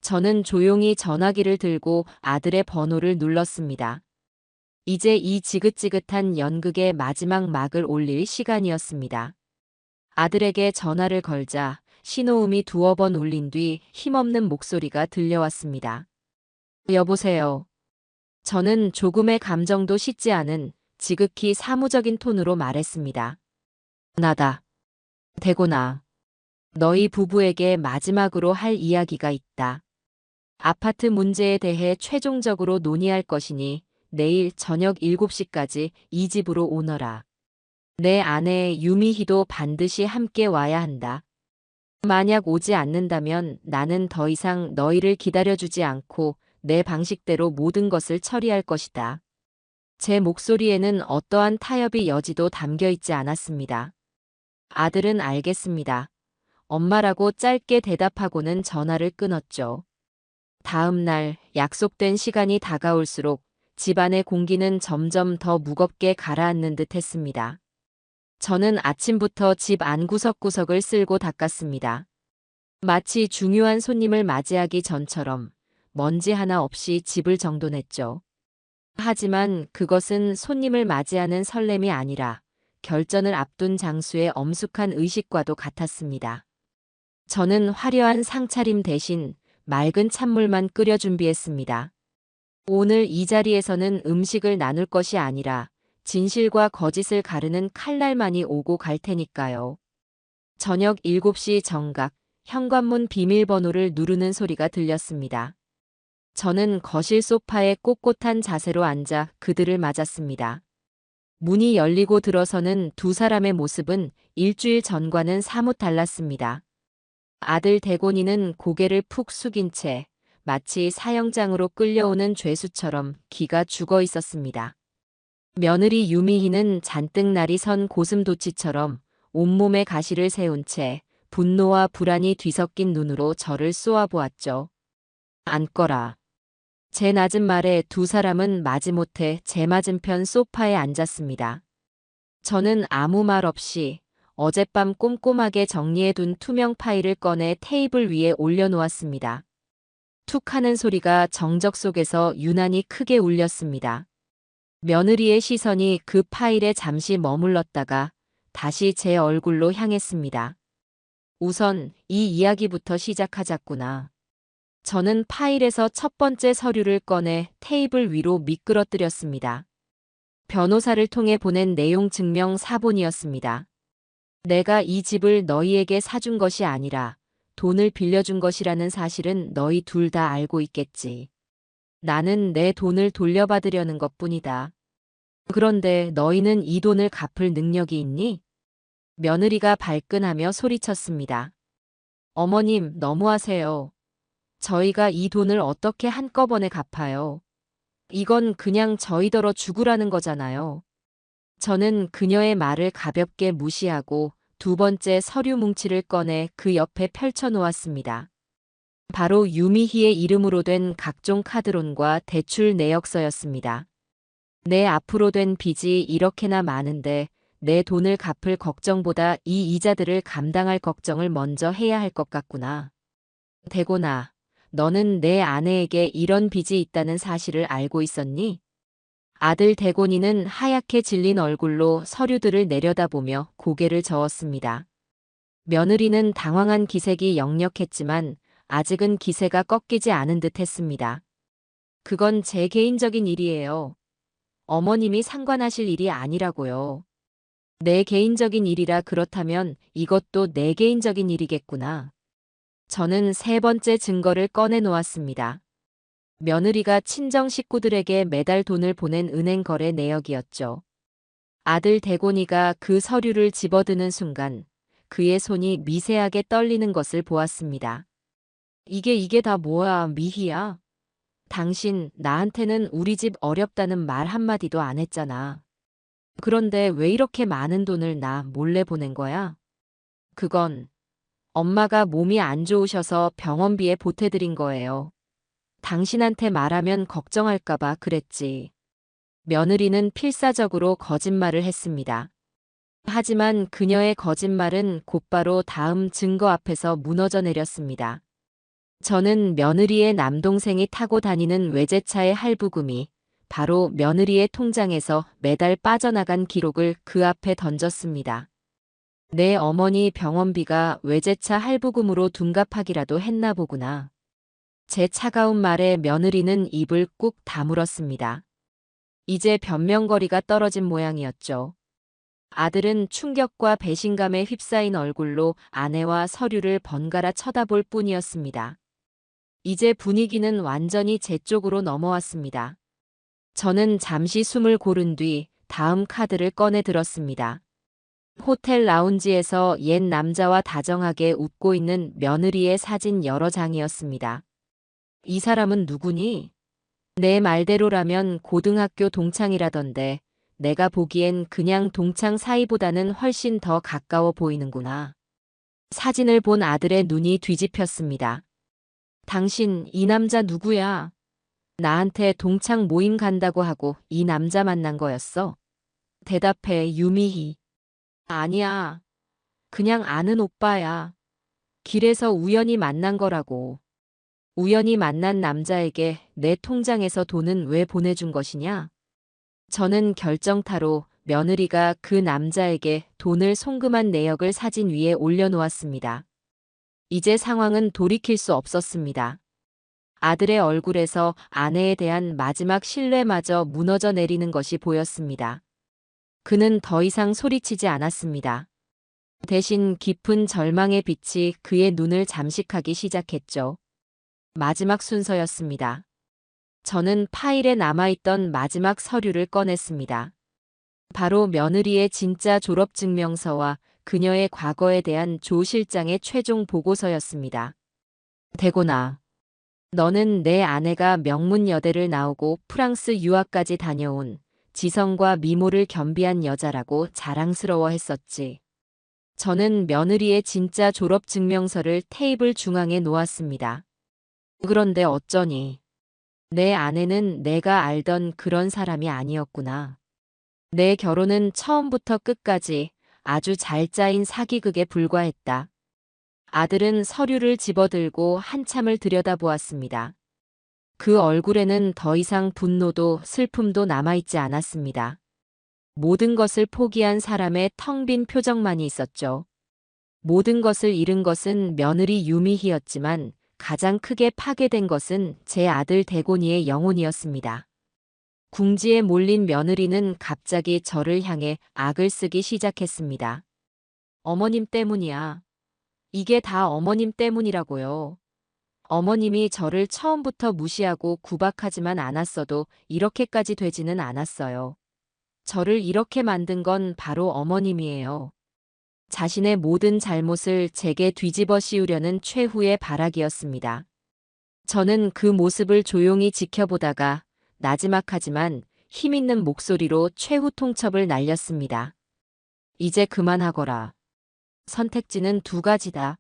저는 조용히 전화기를 들고 아들의 번호를 눌렀습니다. 이제 이 지긋지긋한 연극의 마지막 막을 올릴 시간이었습니다. 아들에게 전화를 걸자 신호음이 두어 번 울린 뒤 힘없는 목소리가 들려왔습니다. 여보세요. 저는 조금의 감정도 씻지 않은 지극히 사무적인 톤으로 말했습니다. 나다. 대곤아. 너희 부부에게 마지막으로 할 이야기가 있다. 아파트 문제에 대해 최종적으로 논의할 것이니 내일 저녁 7시까지 이 집으로 오너라. 내 아내 유미희도 반드시 함께 와야 한다. 만약 오지 않는다면 나는 더 이상 너희를 기다려주지 않고 내 방식대로 모든 것을 처리할 것이다. 제 목소리에는 어떠한 타협의 여지도 담겨 있지 않았습니다. 아들은 알겠습니다. 엄마라고 짧게 대답하고는 전화를 끊었죠. 다음 날 약속된 시간이 다가올수록 집안의 공기는 점점 더 무겁게 가라앉는 듯 했습니다. 저는 아침부터 집 안 구석구석을 쓸고 닦았습니다. 마치 중요한 손님을 맞이하기 전처럼 먼지 하나 없이 집을 정돈했죠. 하지만 그것은 손님을 맞이하는 설렘이 아니라 결전을 앞둔 장수의 엄숙한 의식과도 같았습니다. 저는 화려한 상차림 대신 맑은 찬물만 끓여 준비했습니다. 오늘 이 자리에서는 음식을 나눌 것이 아니라 진실과 거짓을 가르는 칼날만이 오고 갈 테니까요. 저녁 7시 정각, 현관문 비밀번호를 누르는 소리가 들렸습니다. 저는 거실 소파에 꼿꼿한 자세로 앉아 그들을 맞았습니다. 문이 열리고 들어서는 두 사람의 모습은 일주일 전과는 사뭇 달랐습니다. 아들 대곤이는 고개를 푹 숙인 채 마치 사형장으로 끌려오는 죄수처럼 기가 죽어 있었습니다. 며느리 유미희는 잔뜩 날이 선 고슴도치처럼 온몸에 가시를 세운 채 분노와 불안이 뒤섞인 눈으로 저를 쏘아보았죠. 앉거라. 제 낮은 말에 두 사람은 마지못해 제 맞은편 소파에 앉았습니다. 저는 아무 말 없이 어젯밤 꼼꼼하게 정리해둔 투명 파일을 꺼내 테이블 위에 올려놓았습니다. 툭 하는 소리가 정적 속에서 유난히 크게 울렸습니다. 며느리의 시선이 그 파일에 잠시 머물렀다가 다시 제 얼굴로 향했습니다. 우선 이 이야기부터 시작하자꾸나. 저는 파일에서 첫 번째 서류를 꺼내 테이블 위로 미끄러뜨렸습니다. 변호사를 통해 보낸 내용 증명 사본이었습니다. 내가 이 집을 너희에게 사준 것이 아니라 돈을 빌려준 것이라는 사실은 너희 둘 다 알고 있겠지. 나는 내 돈을 돌려받으려는 것뿐이다. 그런데 너희는 이 돈을 갚을 능력이 있니? 며느리가 발끈하며 소리쳤습니다. 어머님, 너무하세요. 저희가 이 돈을 어떻게 한꺼번에 갚아요? 이건 그냥 저희더러 죽으라는 거잖아요. 저는 그녀의 말을 가볍게 무시하고 두 번째 서류 뭉치를 꺼내 그 옆에 펼쳐 놓았습니다. 바로 유미희의 이름으로 된 각종 카드론과 대출 내역서였습니다. 내 앞으로 된 빚이 이렇게나 많은데 내 돈을 갚을 걱정보다 이 이자들을 감당할 걱정을 먼저 해야 할 것 같구나. 대곤아, 너는 내 아내에게 이런 빚이 있다는 사실을 알고 있었니? 아들 대곤이는 하얗게 질린 얼굴로 서류들을 내려다보며 고개를 저었습니다. 며느리는 당황한 기색이 역력했지만 아직은 기세가 꺾이지 않은 듯 했습니다. 그건 제 개인적인 일이에요. 어머님이 상관하실 일이 아니라고요. 내 개인적인 일이라 그렇다면 이것도 내 개인적인 일이겠구나. 저는 세 번째 증거를 꺼내 놓았습니다. 며느리가 친정 식구들에게 매달 돈을 보낸 은행 거래 내역이었죠. 아들 대곤이가 그 서류를 집어드는 순간 그의 손이 미세하게 떨리는 것을 보았습니다. 이게 다 뭐야, 미희야? 당신 나한테는 우리 집 어렵다는 말 한마디도 안 했잖아. 그런데 왜 이렇게 많은 돈을 나 몰래 보낸 거야? 그건 엄마가 몸이 안 좋으셔서 병원비에 보태드린 거예요. 당신한테 말하면 걱정할까봐 그랬지. 며느리는 필사적으로 거짓말을 했습니다. 하지만 그녀의 거짓말은 곧바로 다음 증거 앞에서 무너져 내렸습니다. 저는 며느리의 남동생이 타고 다니는 외제차의 할부금이 바로 며느리의 통장에서 매달 빠져나간 기록을 그 앞에 던졌습니다. 내 어머니 병원비가 외제차 할부금으로 둔갑하기라도 했나 보구나. 제 차가운 말에 며느리는 입을 꾹 다물었습니다. 이제 변명거리가 떨어진 모양이었죠. 아들은 충격과 배신감에 휩싸인 얼굴로 아내와 서류를 번갈아 쳐다볼 뿐이었습니다. 이제 분위기는 완전히 제 쪽으로 넘어왔습니다. 저는 잠시 숨을 고른 뒤 다음 카드를 꺼내 들었습니다. 호텔 라운지에서 옛 남자와 다정하게 웃고 있는 며느리의 사진 여러 장이었습니다. 이 사람은 누구니? 내 말대로라면 고등학교 동창이라던데 내가 보기엔 그냥 동창 사이보다는 훨씬 더 가까워 보이는구나. 사진을 본 아들의 눈이 뒤집혔습니다. 당신 이 남자 누구야? 나한테 동창 모임 간다고 하고 이 남자 만난 거였어? 대답해 유미희. 아니야. 그냥 아는 오빠야. 길에서 우연히 만난 거라고. 우연히 만난 남자에게 내 통장에서 돈은 왜 보내준 것이냐? 저는 결정타로 며느리가 그 남자에게 돈을 송금한 내역을 사진 위에 올려놓았습니다. 이제 상황은 돌이킬 수 없었습니다. 아들의 얼굴에서 아내에 대한 마지막 신뢰마저 무너져 내리는 것이 보였습니다. 그는 더 이상 소리치지 않았습니다. 대신 깊은 절망의 빛이 그의 눈을 잠식하기 시작했죠. 마지막 순서였습니다. 저는 파일에 남아있던 마지막 서류를 꺼냈습니다. 바로 며느리의 진짜 졸업증명서와 그녀의 과거에 대한 조 실장의 최종 보고서였습니다. 대곤아, 너는 내 아내가 명문여대를 나오고 프랑스 유학까지 다녀온 지성과 미모를 겸비한 여자라고 자랑스러워했었지. 저는 며느리의 진짜 졸업증명서를 테이블 중앙에 놓았습니다. 그런데 어쩌니? 내 아내는 내가 알던 그런 사람이 아니었구나. 내 결혼은 처음부터 끝까지 아주 잘 짜인 사기극에 불과했다. 아들은 서류를 집어들고 한참을 들여다보았습니다. 그 얼굴에는 더 이상 분노도 슬픔도 남아있지 않았습니다. 모든 것을 포기한 사람의 텅 빈 표정만이 있었죠. 모든 것을 잃은 것은 며느리 유미희였지만 가장 크게 파괴된 것은 제 아들 대곤이의 영혼이었습니다. 궁지에 몰린 며느리는 갑자기 저를 향해 악을 쓰기 시작했습니다. 어머님 때문이야. 이게 다 어머님 때문이라고요. 어머님이 저를 처음부터 무시하고 구박하지만 않았어도 이렇게까지 되지는 않았어요. 저를 이렇게 만든 건 바로 어머님이에요. 자신의 모든 잘못을 제게 뒤집어 씌우려는 최후의 발악이었습니다. 저는 그 모습을 조용히 지켜보다가 나지막하지만 힘있는 목소리로 최후 통첩을 날렸습니다. 이제 그만하거라. 선택지는 두 가지다.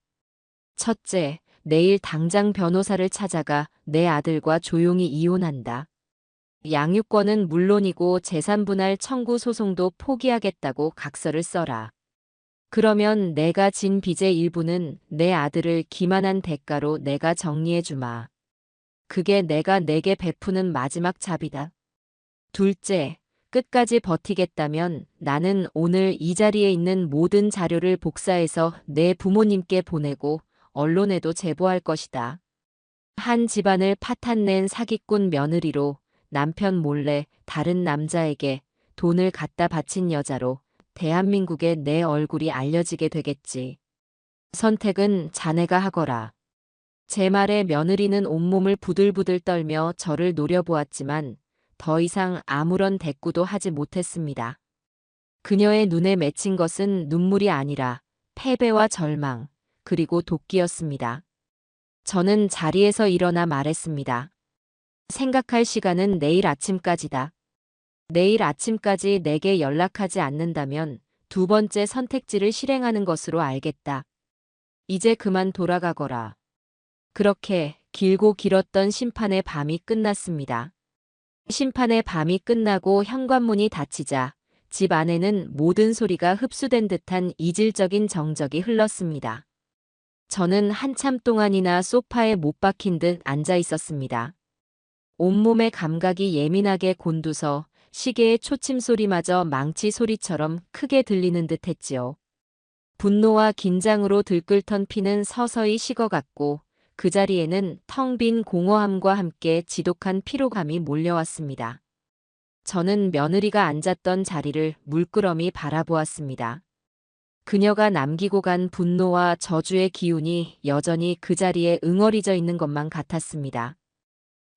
첫째, 내일 당장 변호사를 찾아가 내 아들과 조용히 이혼한다. 양육권은 물론이고 재산분할 청구 소송도 포기하겠다고 각서를 써라. 그러면 내가 진 빚의 일부는 내 아들을 기만한 대가로 내가 정리해주마. 그게 내가 내게 베푸는 마지막 잡이다. 둘째, 끝까지 버티겠다면 나는 오늘 이 자리에 있는 모든 자료를 복사해서 내 부모님께 보내고 언론에도 제보할 것이다. 한 집안을 파탄낸 사기꾼 며느리로 남편 몰래 다른 남자에게 돈을 갖다 바친 여자로 대한민국에 내 얼굴이 알려지게 되겠지. 선택은 자네가 하거라. 제 말에 며느리는 온몸을 부들부들 떨며 저를 노려보았지만 더 이상 아무런 대꾸도 하지 못했습니다. 그녀의 눈에 맺힌 것은 눈물이 아니라 패배와 절망, 그리고 도끼였습니다. 저는 자리에서 일어나 말했습니다. 생각할 시간은 내일 아침까지다. 내일 아침까지 내게 연락하지 않는다면 두 번째 선택지를 실행하는 것으로 알겠다. 이제 그만 돌아가거라. 그렇게 길고 길었던 심판의 밤이 끝났습니다. 심판의 밤이 끝나고 현관문이 닫히자 집 안에는 모든 소리가 흡수된 듯한 이질적인 정적이 흘렀습니다. 저는 한참 동안이나 소파에 못 박힌 듯 앉아 있었습니다. 온몸의 감각이 예민하게 곤두서 시계의 초침 소리마저 망치 소리처럼 크게 들리는 듯 했지요. 분노와 긴장으로 들끓던 피는 서서히 식어갔고 그 자리에는 텅 빈 공허함과 함께 지독한 피로감이 몰려왔습니다. 저는 며느리가 앉았던 자리를 물끄러미 바라보았습니다. 그녀가 남기고 간 분노와 저주의 기운이 여전히 그 자리에 응어리져 있는 것만 같았습니다.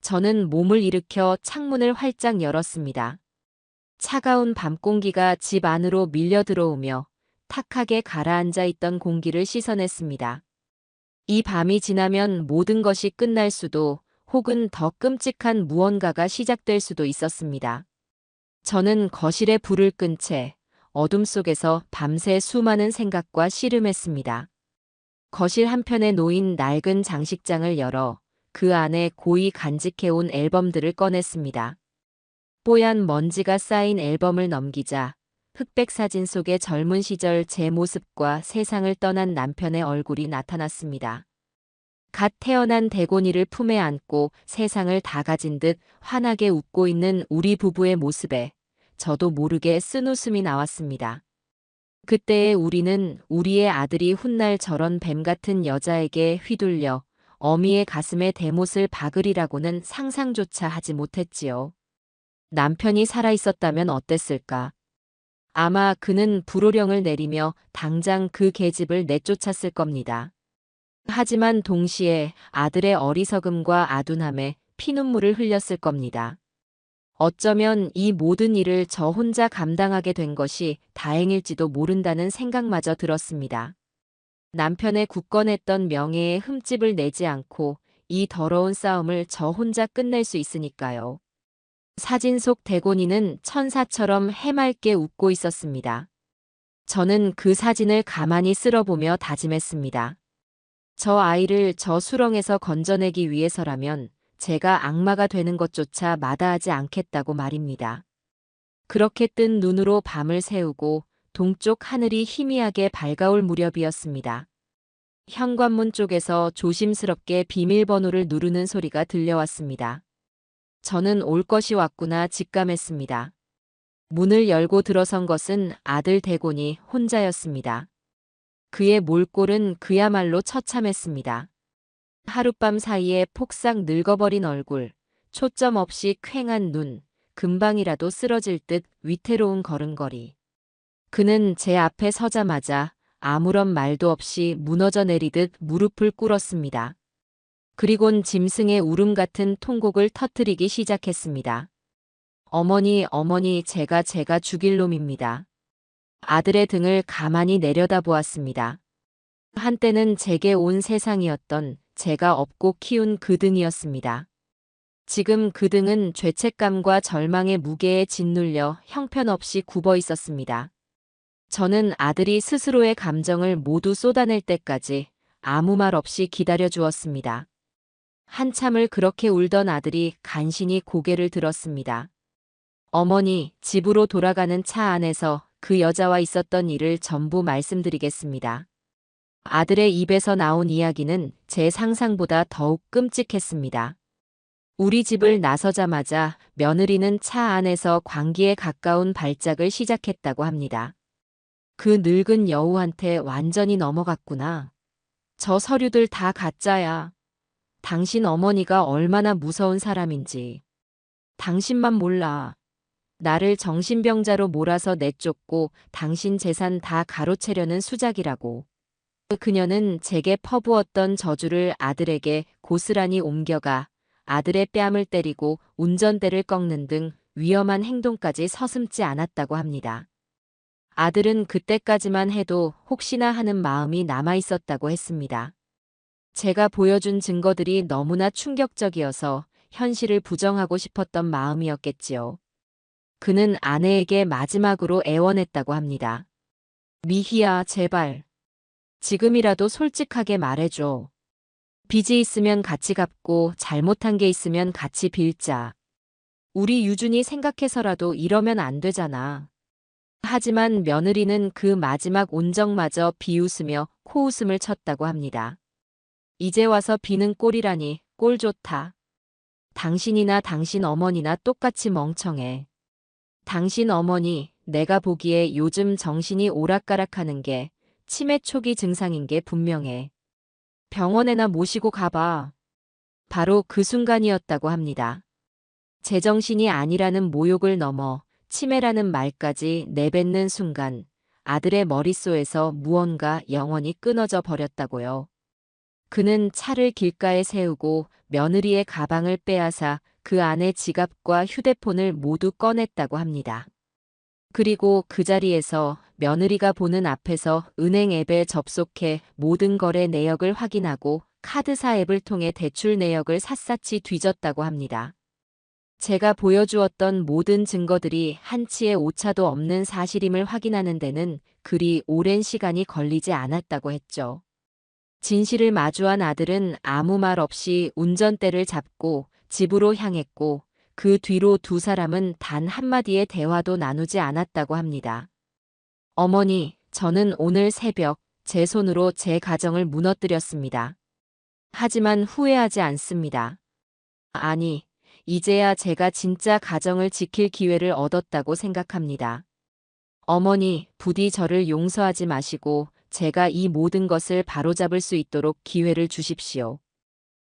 저는 몸을 일으켜 창문을 활짝 열었습니다. 차가운 밤 공기가 집 안으로 밀려 들어오며 탁하게 가라앉아 있던 공기를 씻어냈습니다. 이 밤이 지나면 모든 것이 끝날 수도 혹은 더 끔찍한 무언가가 시작될 수도 있었습니다. 저는 거실에 불을 끈 채 어둠 속에서 밤새 수많은 생각과 씨름했습니다. 거실 한편에 놓인 낡은 장식장을 열어 그 안에 고이 간직해온 앨범들을 꺼냈습니다. 뽀얀 먼지가 쌓인 앨범을 넘기자 흑백 사진 속의 젊은 시절 제 모습과 세상을 떠난 남편의 얼굴이 나타났습니다. 갓 태어난 대곤이를 품에 안고 세상을 다 가진 듯 환하게 웃고 있는 우리 부부의 모습에 저도 모르게 쓴웃음이 나왔습니다. 그때의 우리는 우리의 아들이 훗날 저런 뱀 같은 여자에게 휘둘려 어미의 가슴에 대못을 박으리라고는 상상조차 하지 못했지요. 남편이 살아있었다면 어땠을까? 아마 그는 불호령을 내리며 당장 그 계집을 내쫓았을 겁니다. 하지만 동시에 아들의 어리석음과 아둔함에 피눈물을 흘렸을 겁니다. 어쩌면 이 모든 일을 저 혼자 감당하게 된 것이 다행일지도 모른다는 생각마저 들었습니다. 남편의 굳건했던 명예에 흠집을 내지 않고 이 더러운 싸움을 저 혼자 끝낼 수 있으니까요. 사진 속 대곤이는 천사처럼 해맑게 웃고 있었습니다. 저는 그 사진을 가만히 쓸어보며 다짐했습니다. 저 아이를 저 수렁에서 건져내기 위해서라면 제가 악마가 되는 것조차 마다하지 않겠다고 말입니다. 그렇게 뜬 눈으로 밤을 새우고 동쪽 하늘이 희미하게 밝아올 무렵이었습니다. 현관문 쪽에서 조심스럽게 비밀번호를 누르는 소리가 들려왔습니다. 저는 올 것이 왔구나 직감했습니다. 문을 열고 들어선 것은 아들 대곤이 혼자였습니다. 그의 몰골은 그야말로 처참했습니다. 하룻밤 사이에 폭삭 늙어버린 얼굴, 초점 없이 퀭한 눈, 금방이라도 쓰러질 듯 위태로운 걸음걸이. 그는 제 앞에 서자마자 아무런 말도 없이 무너져 내리듯 무릎을 꿇었습니다. 그리곤 짐승의 울음 같은 통곡을 터뜨리기 시작했습니다. 어머니, 어머니, 제가 죽일 놈입니다. 아들의 등을 가만히 내려다보았습니다. 한때는 제게 온 세상이었던 제가 업고 키운 그 등이었습니다. 지금 그 등은 죄책감과 절망의 무게에 짓눌려 형편없이 굽어 있었습니다. 저는 아들이 스스로의 감정을 모두 쏟아낼 때까지 아무 말 없이 기다려 주었습니다. 한참을 그렇게 울던 아들이 간신히 고개를 들었습니다. 어머니, 집으로 돌아가는 차 안에서 그 여자와 있었던 일을 전부 말씀드리겠습니다. 아들의 입에서 나온 이야기는 제 상상보다 더욱 끔찍했습니다. 우리 집을 나서자마자 며느리는 차 안에서 광기에 가까운 발작을 시작했다고 합니다. 그 늙은 여우한테 완전히 넘어갔구나. 저 서류들 다 가짜야. 당신 어머니가 얼마나 무서운 사람인지. 당신만 몰라. 나를 정신병자로 몰아서 내쫓고 당신 재산 다 가로채려는 수작이라고. 그녀는 제게 퍼부었던 저주를 아들에게 고스란히 옮겨가 아들의 뺨을 때리고 운전대를 꺾는 등 위험한 행동까지 서슴지 않았다고 합니다. 아들은 그때까지만 해도 혹시나 하는 마음이 남아있었다고 했습니다. 제가 보여준 증거들이 너무나 충격적이어서 현실을 부정하고 싶었던 마음이었겠지요. 그는 아내에게 마지막으로 애원했다고 합니다. 미희야, 제발. 지금이라도 솔직하게 말해줘. 빚이 있으면 같이 갚고 잘못한 게 있으면 같이 빌자. 우리 유준이 생각해서라도 이러면 안 되잖아. 하지만 며느리는 그 마지막 온정마저 비웃으며 코웃음을 쳤다고 합니다. 이제 와서 비는 꼴이라니 꼴 좋다. 당신이나 당신 어머니나 똑같이 멍청해. 당신 어머니, 내가 보기에 요즘 정신이 오락가락하는 게 치매 초기 증상인 게 분명해. 병원에나 모시고 가봐. 바로 그 순간이었다고 합니다. 제정신이 아니라는 모욕을 넘어 치매라는 말까지 내뱉는 순간 아들의 머릿속에서 무언가 영원히 끊어져 버렸다고요. 그는 차를 길가에 세우고 며느리의 가방을 빼앗아 그 안에 지갑과 휴대폰을 모두 꺼냈다고 합니다. 그리고 그 자리에서 며느리가 보는 앞에서 은행 앱에 접속해 모든 거래 내역을 확인하고 카드사 앱을 통해 대출 내역을 샅샅이 뒤졌다고 합니다. 제가 보여주었던 모든 증거들이 한치의 오차도 없는 사실임을 확인하는 데는 그리 오랜 시간이 걸리지 않았다고 했죠. 진실을 마주한 아들은 아무 말 없이 운전대를 잡고 집으로 향했고 그 뒤로 두 사람은 단 한마디의 대화도 나누지 않았다고 합니다. 어머니, 저는 오늘 새벽 제 손으로 제 가정을 무너뜨렸습니다. 하지만 후회하지 않습니다. 아니, 이제야 제가 진짜 가정을 지킬 기회를 얻었다고 생각합니다. 어머니, 부디 저를 용서하지 마시고 제가 이 모든 것을 바로잡을 수 있도록 기회를 주십시오.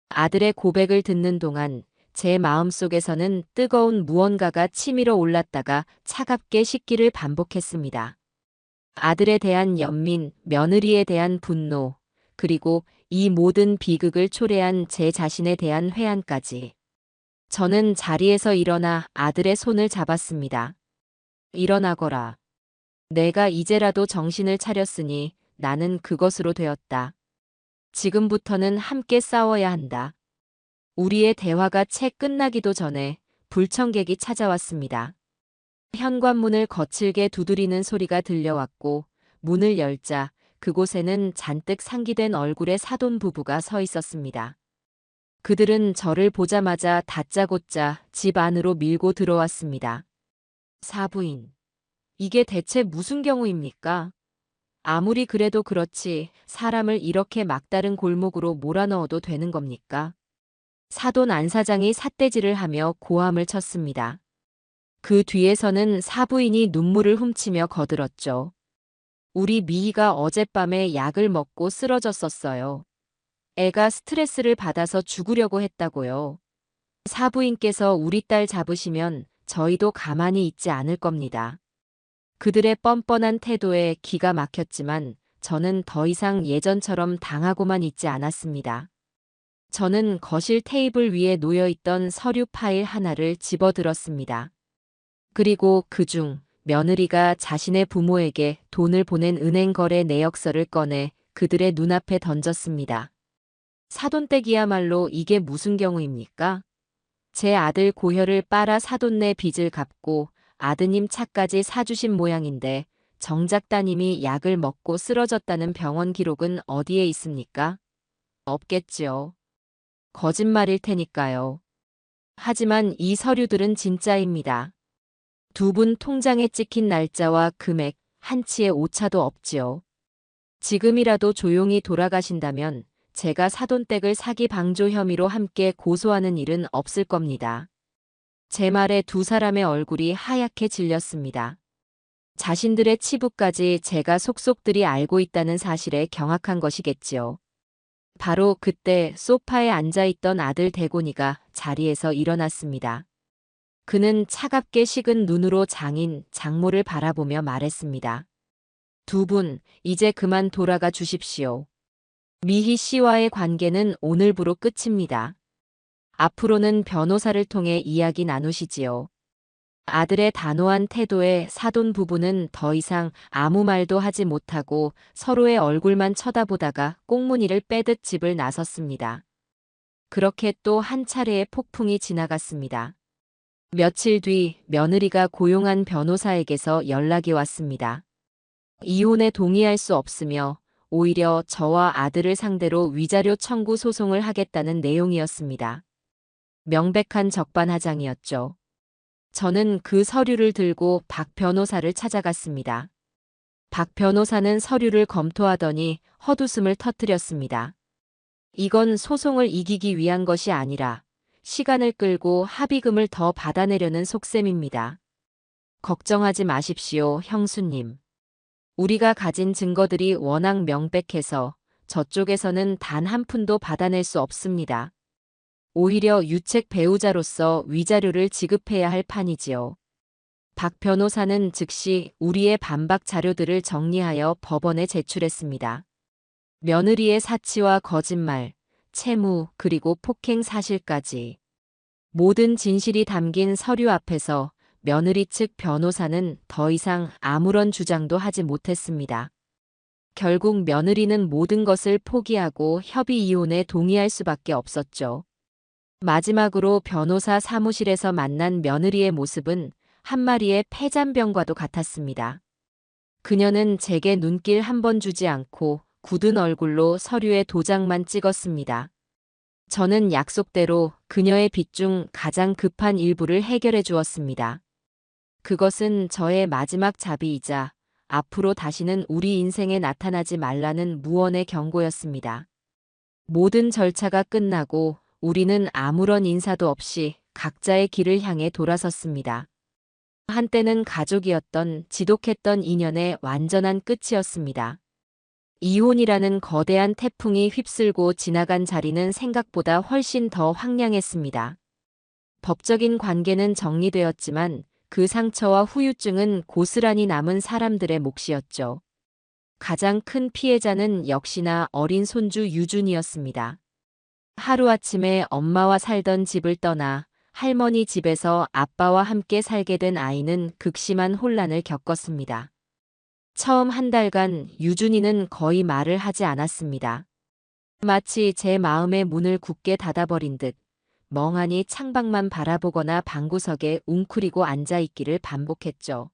아들의 고백을 듣는 동안 제 마음속에서는 뜨거운 무언가가 치밀어 올랐다가 차갑게 식기를 반복했습니다. 아들에 대한 연민, 며느리에 대한 분노, 그리고 이 모든 비극을 초래한 제 자신에 대한 회한까지. 저는 자리에서 일어나 아들의 손을 잡았습니다. 일어나거라. 내가 이제라도 정신을 차렸으니 나는 그것으로 되었다. 지금부터는 함께 싸워야 한다. 우리의 대화가 채 끝나기도 전에 불청객이 찾아왔습니다. 현관문을 거칠게 두드리는 소리가 들려왔고 문을 열자 그곳에는 잔뜩 상기된 얼굴의 사돈 부부가 서 있었습니다. 그들은 저를 보자마자 다짜고짜 집 안으로 밀고 들어왔습니다. 사부인, 이게 대체 무슨 경우입니까? 아무리 그래도 그렇지 사람을 이렇게 막다른 골목으로 몰아넣어도 되는 겁니까? 사돈 안 사장이 삿대질을 하며 고함을 쳤습니다. 그 뒤에서는 사부인이 눈물을 훔치며 거들었죠. 우리 미희가 어젯밤에 약을 먹고 쓰러졌었어요. 애가 스트레스를 받아서 죽으려고 했다고요. 사부인께서 우리 딸 잡으시면 저희도 가만히 있지 않을 겁니다. 그들의 뻔뻔한 태도에 기가 막혔지만 저는 더 이상 예전처럼 당하고만 있지 않았습니다. 저는 거실 테이블 위에 놓여있던 서류 파일 하나를 집어들었습니다. 그리고 그중 며느리가 자신의 부모에게 돈을 보낸 은행 거래 내역서를 꺼내 그들의 눈앞에 던졌습니다. 사돈댁이야말로 이게 무슨 경우입니까? 제 아들 고혈을 빨아 사돈네 빚을 갚고 아드님 차까지 사주신 모양인데 정작 따님이 약을 먹고 쓰러졌다는 병원 기록은 어디에 있습니까? 없겠지요. 거짓말일 테니까요. 하지만 이 서류들은 진짜입니다. 두 분 통장에 찍힌 날짜와 금액, 한치의 오차도 없지요. 지금이라도 조용히 돌아가신다면 제가 사돈댁을 사기 방조 혐의로 함께 고소하는 일은 없을 겁니다. 제 말에 두 사람의 얼굴이 하얗게 질렸습니다. 자신들의 치부까지 제가 속속들이 알고 있다는 사실에 경악한 것이겠지요. 바로 그때 소파에 앉아있던 아들 대곤이가 자리에서 일어났습니다. 그는 차갑게 식은 눈으로 장모를 바라보며 말했습니다. 두 분, 이제 그만 돌아가 주십시오. 미희 씨와의 관계는 오늘부로 끝입니다. 앞으로는 변호사를 통해 이야기 나누시지요. 아들의 단호한 태도에 사돈 부부는 더 이상 아무 말도 하지 못하고 서로의 얼굴만 쳐다보다가 꽁무니를 빼듯 집을 나섰습니다. 그렇게 또 한 차례의 폭풍이 지나갔습니다. 며칠 뒤 며느리가 고용한 변호사에게서 연락이 왔습니다. 이혼에 동의할 수 없으며 오히려 저와 아들을 상대로 위자료 청구 소송을 하겠다는 내용이었습니다. 명백한 적반하장이었죠. 저는 그 서류를 들고 박 변호사를 찾아갔습니다. 박 변호사는 서류를 검토하더니 헛웃음을 터뜨렸습니다. 이건 소송을 이기기 위한 것이 아니라 시간을 끌고 합의금을 더 받아내려는 속셈입니다. 걱정하지 마십시오, 형수님. 우리가 가진 증거들이 워낙 명백해서 저쪽에서는 단 한 푼도 받아낼 수 없습니다. 오히려 유책 배우자로서 위자료를 지급해야 할 판이지요. 박 변호사는 즉시 우리의 반박 자료들을 정리하여 법원에 제출했습니다. 며느리의 사치와 거짓말, 채무, 그리고 폭행 사실까지. 모든 진실이 담긴 서류 앞에서 며느리 측 변호사는 더 이상 아무런 주장도 하지 못했습니다. 결국 며느리는 모든 것을 포기하고 협의 이혼에 동의할 수밖에 없었죠. 마지막으로 변호사 사무실에서 만난 며느리의 모습은 한 마리의 폐잔병과도 같았습니다. 그녀는 제게 눈길 한 번 주지 않고 굳은 얼굴로 서류에 도장만 찍었습니다. 저는 약속대로 그녀의 빚 중 가장 급한 일부를 해결해 주었습니다. 그것은 저의 마지막 자비이자 앞으로 다시는 우리 인생에 나타나지 말라는 무언의 경고였습니다. 모든 절차가 끝나고 우리는 아무런 인사도 없이 각자의 길을 향해 돌아섰습니다. 한때는 가족이었던 지독했던 인연의 완전한 끝이었습니다. 이혼이라는 거대한 태풍이 휩쓸고 지나간 자리는 생각보다 훨씬 더 황량했습니다. 법적인 관계는 정리되었지만 그 상처와 후유증은 고스란히 남은 사람들의 몫이었죠. 가장 큰 피해자는 역시나 어린 손주 유준이었습니다. 하루아침에 엄마와 살던 집을 떠나 할머니 집에서 아빠와 함께 살게 된 아이는 극심한 혼란을 겪었습니다. 처음 한 달간 유준이는 거의 말을 하지 않았습니다. 마치 제 마음의 문을 굳게 닫아버린 듯 멍하니 창밖만 바라보거나 방구석에 웅크리고 앉아있기를 반복했죠.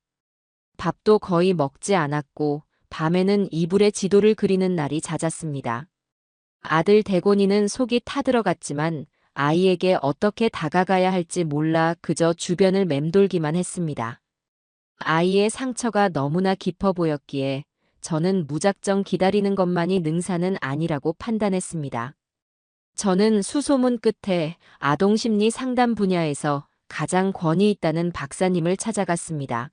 밥도 거의 먹지 않았고 밤에는 이불에 지도를 그리는 날이 잦았습니다. 아들 대곤이는 속이 타들어갔지만 아이에게 어떻게 다가가야 할지 몰라 그저 주변을 맴돌기만 했습니다. 아이의 상처가 너무나 깊어 보였기에 저는 무작정 기다리는 것만이 능사는 아니라고 판단했습니다. 저는 수소문 끝에 아동심리 상담 분야에서 가장 권위 있다는 박사님을 찾아갔습니다.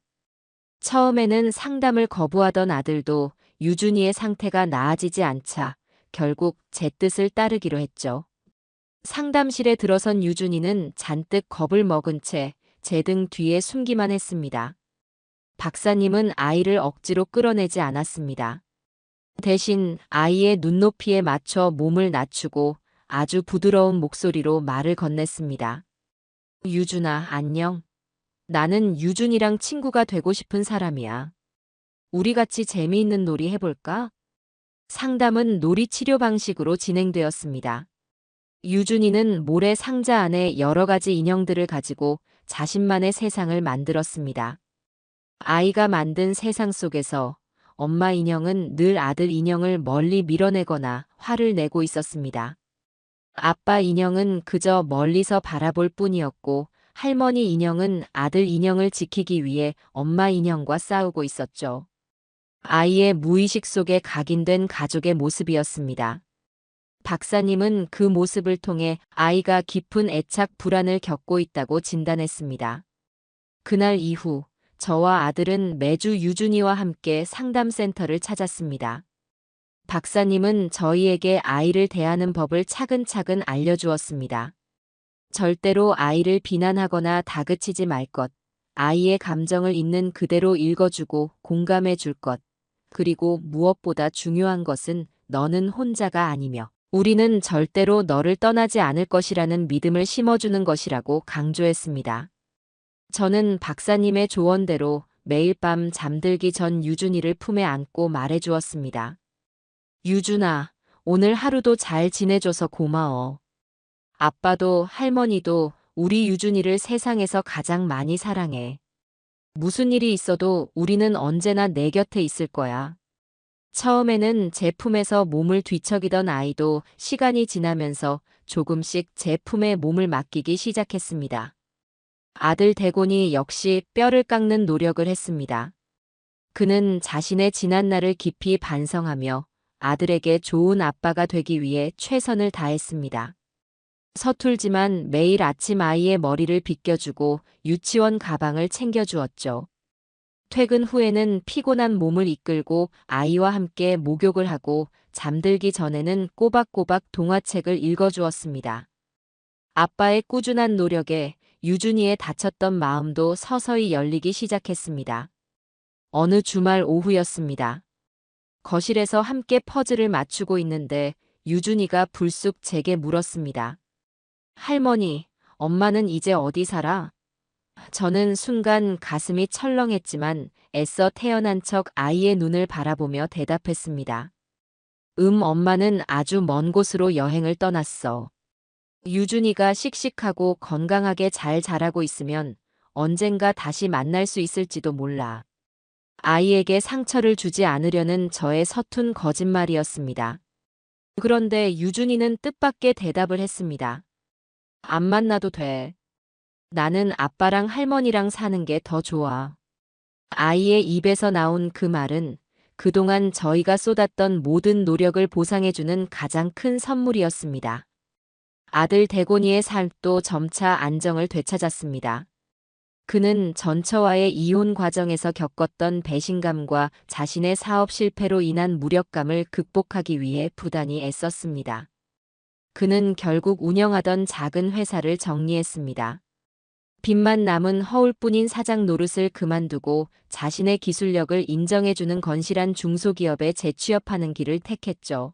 처음에는 상담을 거부하던 아들도 유준이의 상태가 나아지지 않자 결국 제 뜻을 따르기로 했죠. 상담실에 들어선 유준이는 잔뜩 겁을 먹은 채 제 등 뒤에 숨기만 했습니다. 박사님은 아이를 억지로 끌어내지 않았습니다. 대신 아이의 눈높이에 맞춰 몸을 낮추고 아주 부드러운 목소리로 말을 건넸습니다. 유준아, 안녕. 나는 유준이랑 친구가 되고 싶은 사람이야. 우리 같이 재미있는 놀이 해볼까? 상담은 놀이 치료 방식으로 진행되었습니다. 유준이는 모래 상자 안에 여러 가지 인형들을 가지고 자신만의 세상을 만들었습니다. 아이가 만든 세상 속에서 엄마 인형은 늘 아들 인형을 멀리 밀어내거나 화를 내고 있었습니다. 아빠 인형은 그저 멀리서 바라볼 뿐이었고 할머니 인형은 아들 인형을 지키기 위해 엄마 인형과 싸우고 있었죠. 아이의 무의식 속에 각인된 가족의 모습이었습니다. 박사님은 그 모습을 통해 아이가 깊은 애착 불안을 겪고 있다고 진단했습니다. 그날 이후 저와 아들은 매주 유준이와 함께 상담센터를 찾았습니다. 박사님은 저희에게 아이를 대하는 법을 차근차근 알려주었습니다. 절대로 아이를 비난하거나 다그치지 말 것, 아이의 감정을 있는 그대로 읽어주고 공감해 줄 것, 그리고 무엇보다 중요한 것은 너는 혼자가 아니며 우리는 절대로 너를 떠나지 않을 것이라는 믿음을 심어주는 것이라고 강조했습니다. 저는 박사님의 조언대로 매일 밤 잠들기 전 유준이를 품에 안고 말해주었습니다. 유준아, 오늘 하루도 잘 지내줘서 고마워. 아빠도 할머니도 우리 유준이를 세상에서 가장 많이 사랑해. 무슨 일이 있어도 우리는 언제나 내 곁에 있을 거야. 처음에는 제 품에서 몸을 뒤척이던 아이도 시간이 지나면서 조금씩 제 품에 몸을 맡기기 시작했습니다. 아들 대곤이 역시 뼈를 깎는 노력을 했습니다. 그는 자신의 지난 날을 깊이 반성하며 아들에게 좋은 아빠가 되기 위해 최선을 다했습니다. 서툴지만 매일 아침 아이의 머리를 빗겨주고 유치원 가방을 챙겨주었죠. 퇴근 후에는 피곤한 몸을 이끌고 아이와 함께 목욕을 하고 잠들기 전에는 꼬박꼬박 동화책을 읽어주었습니다. 아빠의 꾸준한 노력에 유준이의 다쳤던 마음도 서서히 열리기 시작했습니다. 어느 주말 오후였습니다. 거실에서 함께 퍼즐을 맞추고 있는데 유준이가 불쑥 제게 물었습니다. 할머니, 엄마는 이제 어디 살아? 저는 순간 가슴이 철렁했지만 애써 태어난 척 아이의 눈을 바라보며 대답했습니다. 엄마는 아주 먼 곳으로 여행을 떠났어. 유준이가 씩씩하고 건강하게 잘 자라고 있으면 언젠가 다시 만날 수 있을지도 몰라. 아이에게 상처를 주지 않으려는 저의 서툰 거짓말이었습니다. 그런데 유준이는 뜻밖의 대답을 했습니다. 안 만나도 돼. 나는 아빠랑 할머니랑 사는 게 더 좋아. 아이의 입에서 나온 그 말은 그동안 저희가 쏟았던 모든 노력을 보상해주는 가장 큰 선물이었습니다. 아들 대곤이의 삶도 점차 안정을 되찾았습니다. 그는 전처와의 이혼 과정에서 겪었던 배신감과 자신의 사업 실패로 인한 무력감을 극복하기 위해 부단히 애썼습니다. 그는 결국 운영하던 작은 회사를 정리했습니다. 빚만 남은 허울뿐인 사장 노릇을 그만두고 자신의 기술력을 인정해주는 건실한 중소기업에 재취업하는 길을 택했죠.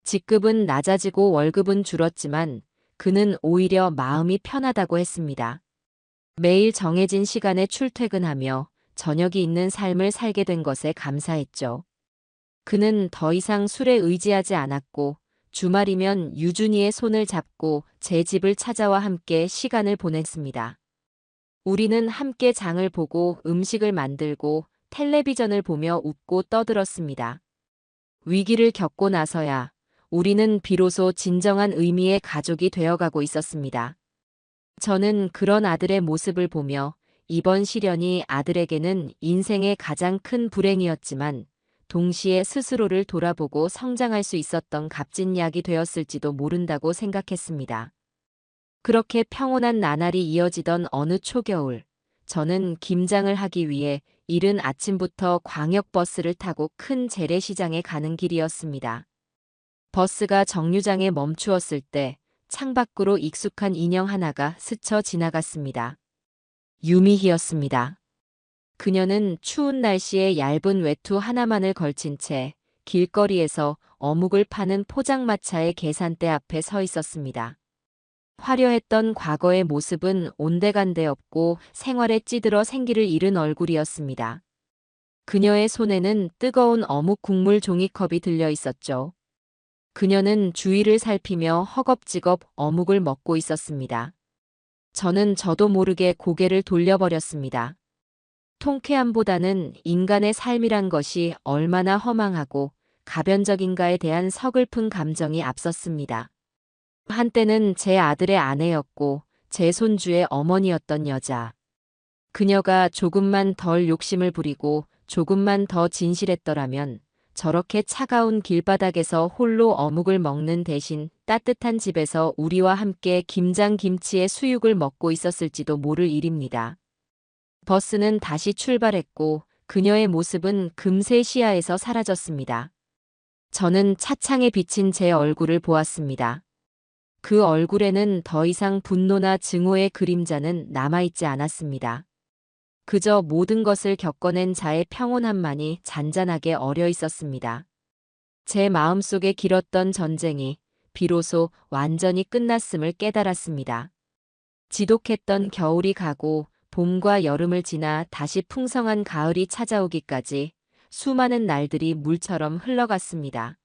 직급은 낮아지고 월급은 줄었지만 그는 오히려 마음이 편하다고 했습니다. 매일 정해진 시간에 출퇴근하며 저녁이 있는 삶을 살게 된 것에 감사했죠. 그는 더 이상 술에 의지하지 않았고 주말이면 유준이의 손을 잡고 제 집을 찾아와 함께 시간을 보냈습니다. 우리는 함께 장을 보고 음식을 만들고 텔레비전을 보며 웃고 떠들었습니다. 위기를 겪고 나서야 우리는 비로소 진정한 의미의 가족이 되어가고 있었습니다. 저는 그런 아들의 모습을 보며 이번 시련이 아들에게는 인생의 가장 큰 불행이었지만 동시에 스스로를 돌아보고 성장할 수 있었던 값진 약이 되었을지도 모른다고 생각했습니다. 그렇게 평온한 나날이 이어지던 어느 초겨울, 저는 김장을 하기 위해 이른 아침부터 광역버스를 타고 큰 재래시장에 가는 길이었습니다. 버스가 정류장에 멈추었을 때 창밖으로 익숙한 인형 하나가 스쳐 지나갔습니다. 유미희였습니다. 그녀는 추운 날씨에 얇은 외투 하나만을 걸친 채 길거리에서 어묵을 파는 포장마차의 계산대 앞에 서 있었습니다. 화려했던 과거의 모습은 온데간데 없고 생활에 찌들어 생기를 잃은 얼굴이었습니다. 그녀의 손에는 뜨거운 어묵 국물 종이컵이 들려 있었죠. 그녀는 주위를 살피며 허겁지겁 어묵을 먹고 있었습니다. 저는 저도 모르게 고개를 돌려버렸습니다. 통쾌함보다는 인간의 삶이란 것이 얼마나 허망하고 가변적인가에 대한 서글픈 감정이 앞섰습니다. 한때는 제 아들의 아내였고 제 손주의 어머니였던 여자. 그녀가 조금만 덜 욕심을 부리고 조금만 더 진실했더라면 저렇게 차가운 길바닥에서 홀로 어묵을 먹는 대신 따뜻한 집에서 우리와 함께 김장김치의 수육을 먹고 있었을지도 모를 일입니다. 버스는 다시 출발했고 그녀의 모습은 금세 시야에서 사라졌습니다. 저는 차창에 비친 제 얼굴을 보았습니다. 그 얼굴에는 더 이상 분노나 증오의 그림자는 남아있지 않았습니다. 그저 모든 것을 겪어낸 자의 평온함만이 잔잔하게 어려 있었습니다. 제 마음속에 길었던 전쟁이 비로소 완전히 끝났음을 깨달았습니다. 지독했던 겨울이 가고 봄과 여름을 지나 다시 풍성한 가을이 찾아오기까지 수많은 날들이 물처럼 흘러갔습니다.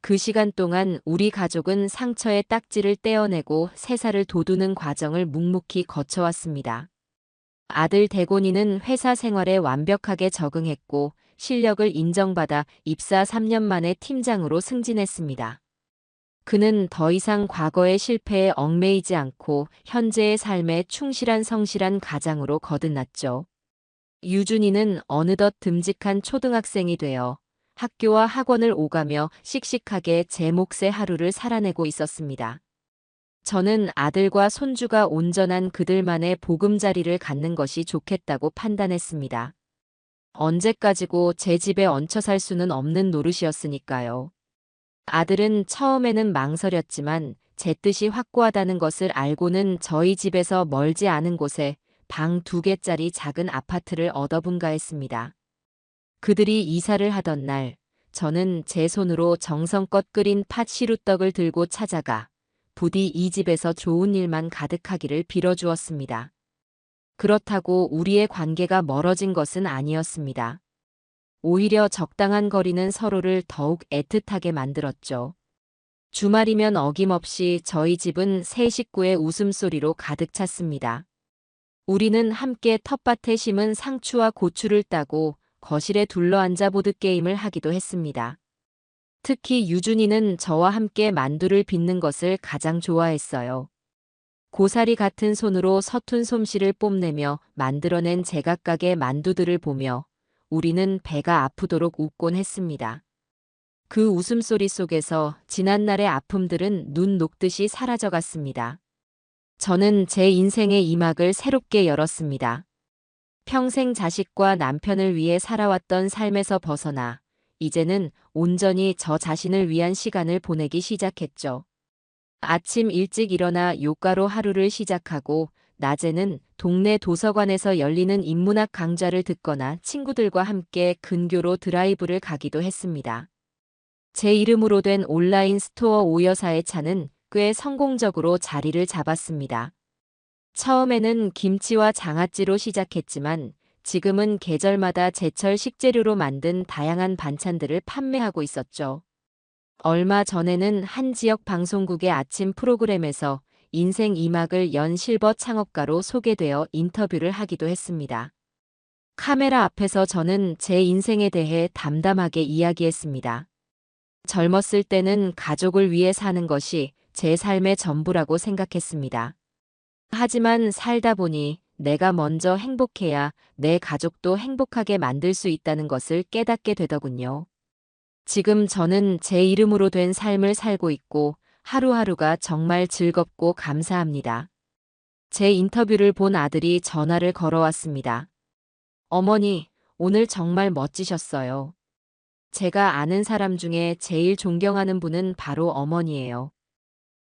그 시간 동안 우리 가족은 상처의 딱지를 떼어내고 새살을 돋우는 과정을 묵묵히 거쳐왔습니다. 아들 대곤이는 회사 생활에 완벽하게 적응했고 실력을 인정받아 입사 3년 만에 팀장으로 승진했습니다. 그는 더 이상 과거의 실패에 얽매이지 않고 현재의 삶에 충실한 성실한 가장으로 거듭났죠. 유준이는 어느덧 듬직한 초등학생이 되어 학교와 학원을 오가며 씩씩하게 제 몫의 하루를 살아내고 있었습니다. 저는 아들과 손주가 온전한 그들만의 보금자리를 갖는 것이 좋겠다고 판단했습니다. 언제까지고 제 집에 얹혀 살 수는 없는 노릇이었으니까요. 아들은 처음에는 망설였지만 제 뜻이 확고하다는 것을 알고는 저희 집에서 멀지 않은 곳에 방 2개짜리 작은 아파트를 얻어분가했습니다. 그들이 이사를 하던 날, 저는 제 손으로 정성껏 끓인 팥 시루떡을 들고 찾아가 부디 이 집에서 좋은 일만 가득하기를 빌어주었습니다. 그렇다고 우리의 관계가 멀어진 것은 아니었습니다. 오히려 적당한 거리는 서로를 더욱 애틋하게 만들었죠. 주말이면 어김없이 저희 집은 세 식구의 웃음소리로 가득 찼습니다. 우리는 함께 텃밭에 심은 상추와 고추를 따고 거실에 둘러앉아 보드게임을 하기도 했습니다. 특히 유준이는 저와 함께 만두를 빚는 것을 가장 좋아했어요. 고사리 같은 손으로 서툰 솜씨를 뽐내며 만들어낸 제각각의 만두들을 보며 우리는 배가 아프도록 웃곤 했습니다. 그 웃음소리 속에서 지난날의 아픔들은 눈 녹듯이 사라져갔습니다. 저는 제 인생의 이막을 새롭게 열었습니다. 평생 자식과 남편을 위해 살아왔던 삶에서 벗어나 이제는 온전히 저 자신을 위한 시간을 보내기 시작했죠. 아침 일찍 일어나 요가로 하루를 시작하고 낮에는 동네 도서관에서 열리는 인문학 강좌를 듣거나 친구들과 함께 근교로 드라이브를 가기도 했습니다. 제 이름으로 된 온라인 스토어 오여사의 차는 꽤 성공적으로 자리를 잡았습니다. 처음에는 김치와 장아찌로 시작했지만 지금은 계절마다 제철 식재료로 만든 다양한 반찬들을 판매하고 있었죠. 얼마 전에는 한 지역 방송국의 아침 프로그램에서 인생 이막을 연 실버 창업가로 소개되어 인터뷰를 하기도 했습니다. 카메라 앞에서 저는 제 인생에 대해 담담하게 이야기했습니다. 젊었을 때는 가족을 위해 사는 것이 제 삶의 전부라고 생각했습니다. 하지만 살다 보니 내가 먼저 행복해야 내 가족도 행복하게 만들 수 있다는 것을 깨닫게 되더군요. 지금 저는 제 이름으로 된 삶을 살고 있고 하루하루가 정말 즐겁고 감사합니다. 제 인터뷰를 본 아들이 전화를 걸어왔습니다. 어머니, 오늘 정말 멋지셨어요. 제가 아는 사람 중에 제일 존경하는 분은 바로 어머니예요.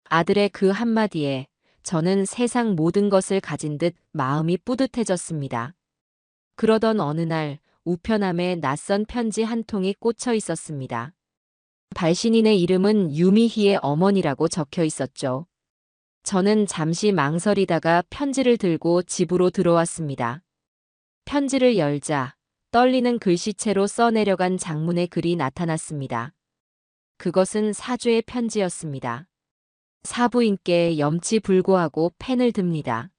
아들의 그 한마디에 저는 세상 모든 것을 가진 듯 마음이 뿌듯해졌습니다. 그러던 어느 날 우편함에 낯선 편지 한 통이 꽂혀 있었습니다. 발신인의 이름은 유미희의 어머니라고 적혀 있었죠. 저는 잠시 망설이다가 편지를 들고 집으로 들어왔습니다. 편지를 열자 떨리는 글씨체로 써내려간 장문의 글이 나타났습니다. 그것은 사죄의 편지였습니다. 사부인께 염치불고하고 펜을 듭니다.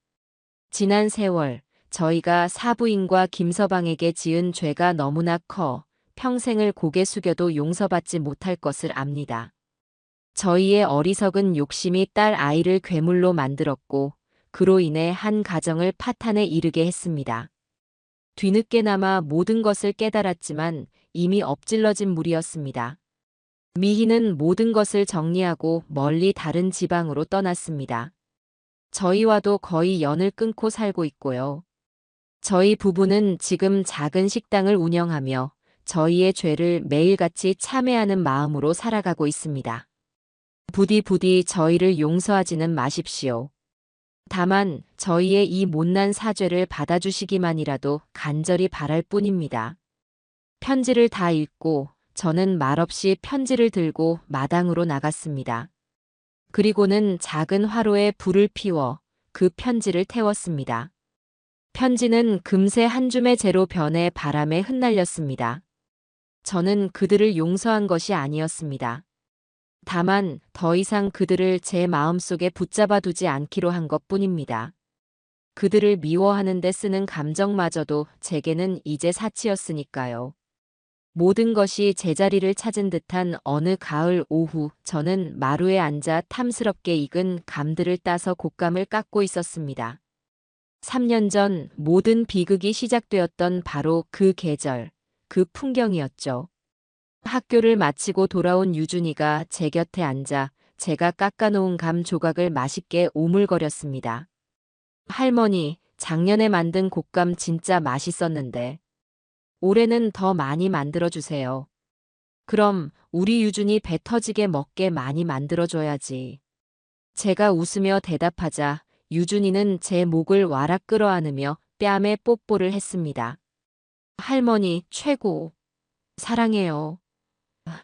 지난 세월 저희가 사부인과 김서방에게 지은 죄가 너무나 커 평생을 고개 숙여도 용서받지 못할 것을 압니다. 저희의 어리석은 욕심이 딸 아이를 괴물로 만들었고 그로 인해 한 가정을 파탄에 이르게 했습니다. 뒤늦게나마 모든 것을 깨달았지만 이미 엎질러진 물이었습니다. 미희는 모든 것을 정리하고 멀리 다른 지방으로 떠났습니다. 저희와도 거의 연을 끊고 살고 있고요. 저희 부부는 지금 작은 식당을 운영하며 저희의 죄를 매일같이 참회하는 마음으로 살아가고 있습니다. 부디 저희를 용서하지는 마십시오. 다만 저희의 이 못난 사죄를 받아주시기만이라도 간절히 바랄 뿐입니다. 편지를 다 읽고 저는 말없이 편지를 들고 마당으로 나갔습니다. 그리고는 작은 화로에 불을 피워 그 편지를 태웠습니다. 편지는 금세 한 줌의 재로 변해 바람에 흩날렸습니다. 저는 그들을 용서한 것이 아니었습니다. 다만 더 이상 그들을 제 마음속에 붙잡아 두지 않기로 한 것뿐입니다. 그들을 미워하는 데 쓰는 감정마저도 제게는 이제 사치였으니까요. 모든 것이 제자리를 찾은 듯한 어느 가을 오후 저는 마루에 앉아 탐스럽게 익은 감들을 따서 곶감을 깎고 있었습니다. 3년 전 모든 비극이 시작되었던 바로 그 계절, 그 풍경이었죠. 학교를 마치고 돌아온 유준이가 제 곁에 앉아 제가 깎아놓은 감 조각을 맛있게 오물거렸습니다. 할머니, 작년에 만든 곶감 진짜 맛있었는데 올해는 더 많이 만들어주세요. 그럼 우리 유준이 배 터지게 먹게 많이 만들어줘야지. 제가 웃으며 대답하자 유준이는 제 목을 와락 끌어안으며 뺨에 뽀뽀를 했습니다. 할머니, 최고. 사랑해요.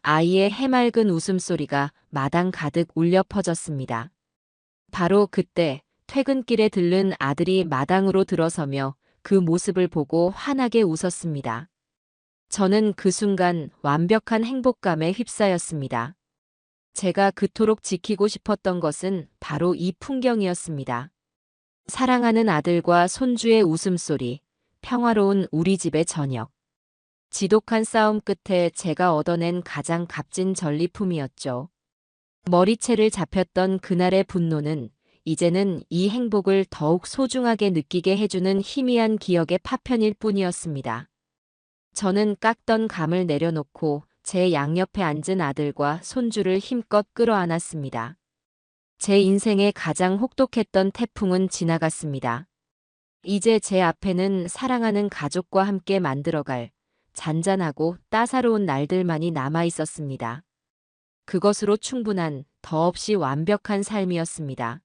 아이의 해맑은 웃음소리가 마당 가득 울려 퍼졌습니다. 바로 그때 퇴근길에 들른 아들이 마당으로 들어서며 그 모습을 보고 환하게 웃었습니다. 저는 그 순간 완벽한 행복감에 휩싸였습니다. 제가 그토록 지키고 싶었던 것은 바로 이 풍경이었습니다. 사랑하는 아들과 손주의 웃음소리, 평화로운 우리 집의 저녁. 지독한 싸움 끝에 제가 얻어낸 가장 값진 전리품이었죠. 머리채를 잡혔던 그날의 분노는 이제는 이 행복을 더욱 소중하게 느끼게 해주는 희미한 기억의 파편일 뿐이었습니다. 저는 깎던 감을 내려놓고 제 양옆에 앉은 아들과 손주를 힘껏 끌어안았습니다. 제 인생의 가장 혹독했던 태풍은 지나갔습니다. 이제 제 앞에는 사랑하는 가족과 함께 만들어갈 잔잔하고 따사로운 날들만이 남아 있었습니다. 그것으로 충분한, 더없이 완벽한 삶이었습니다.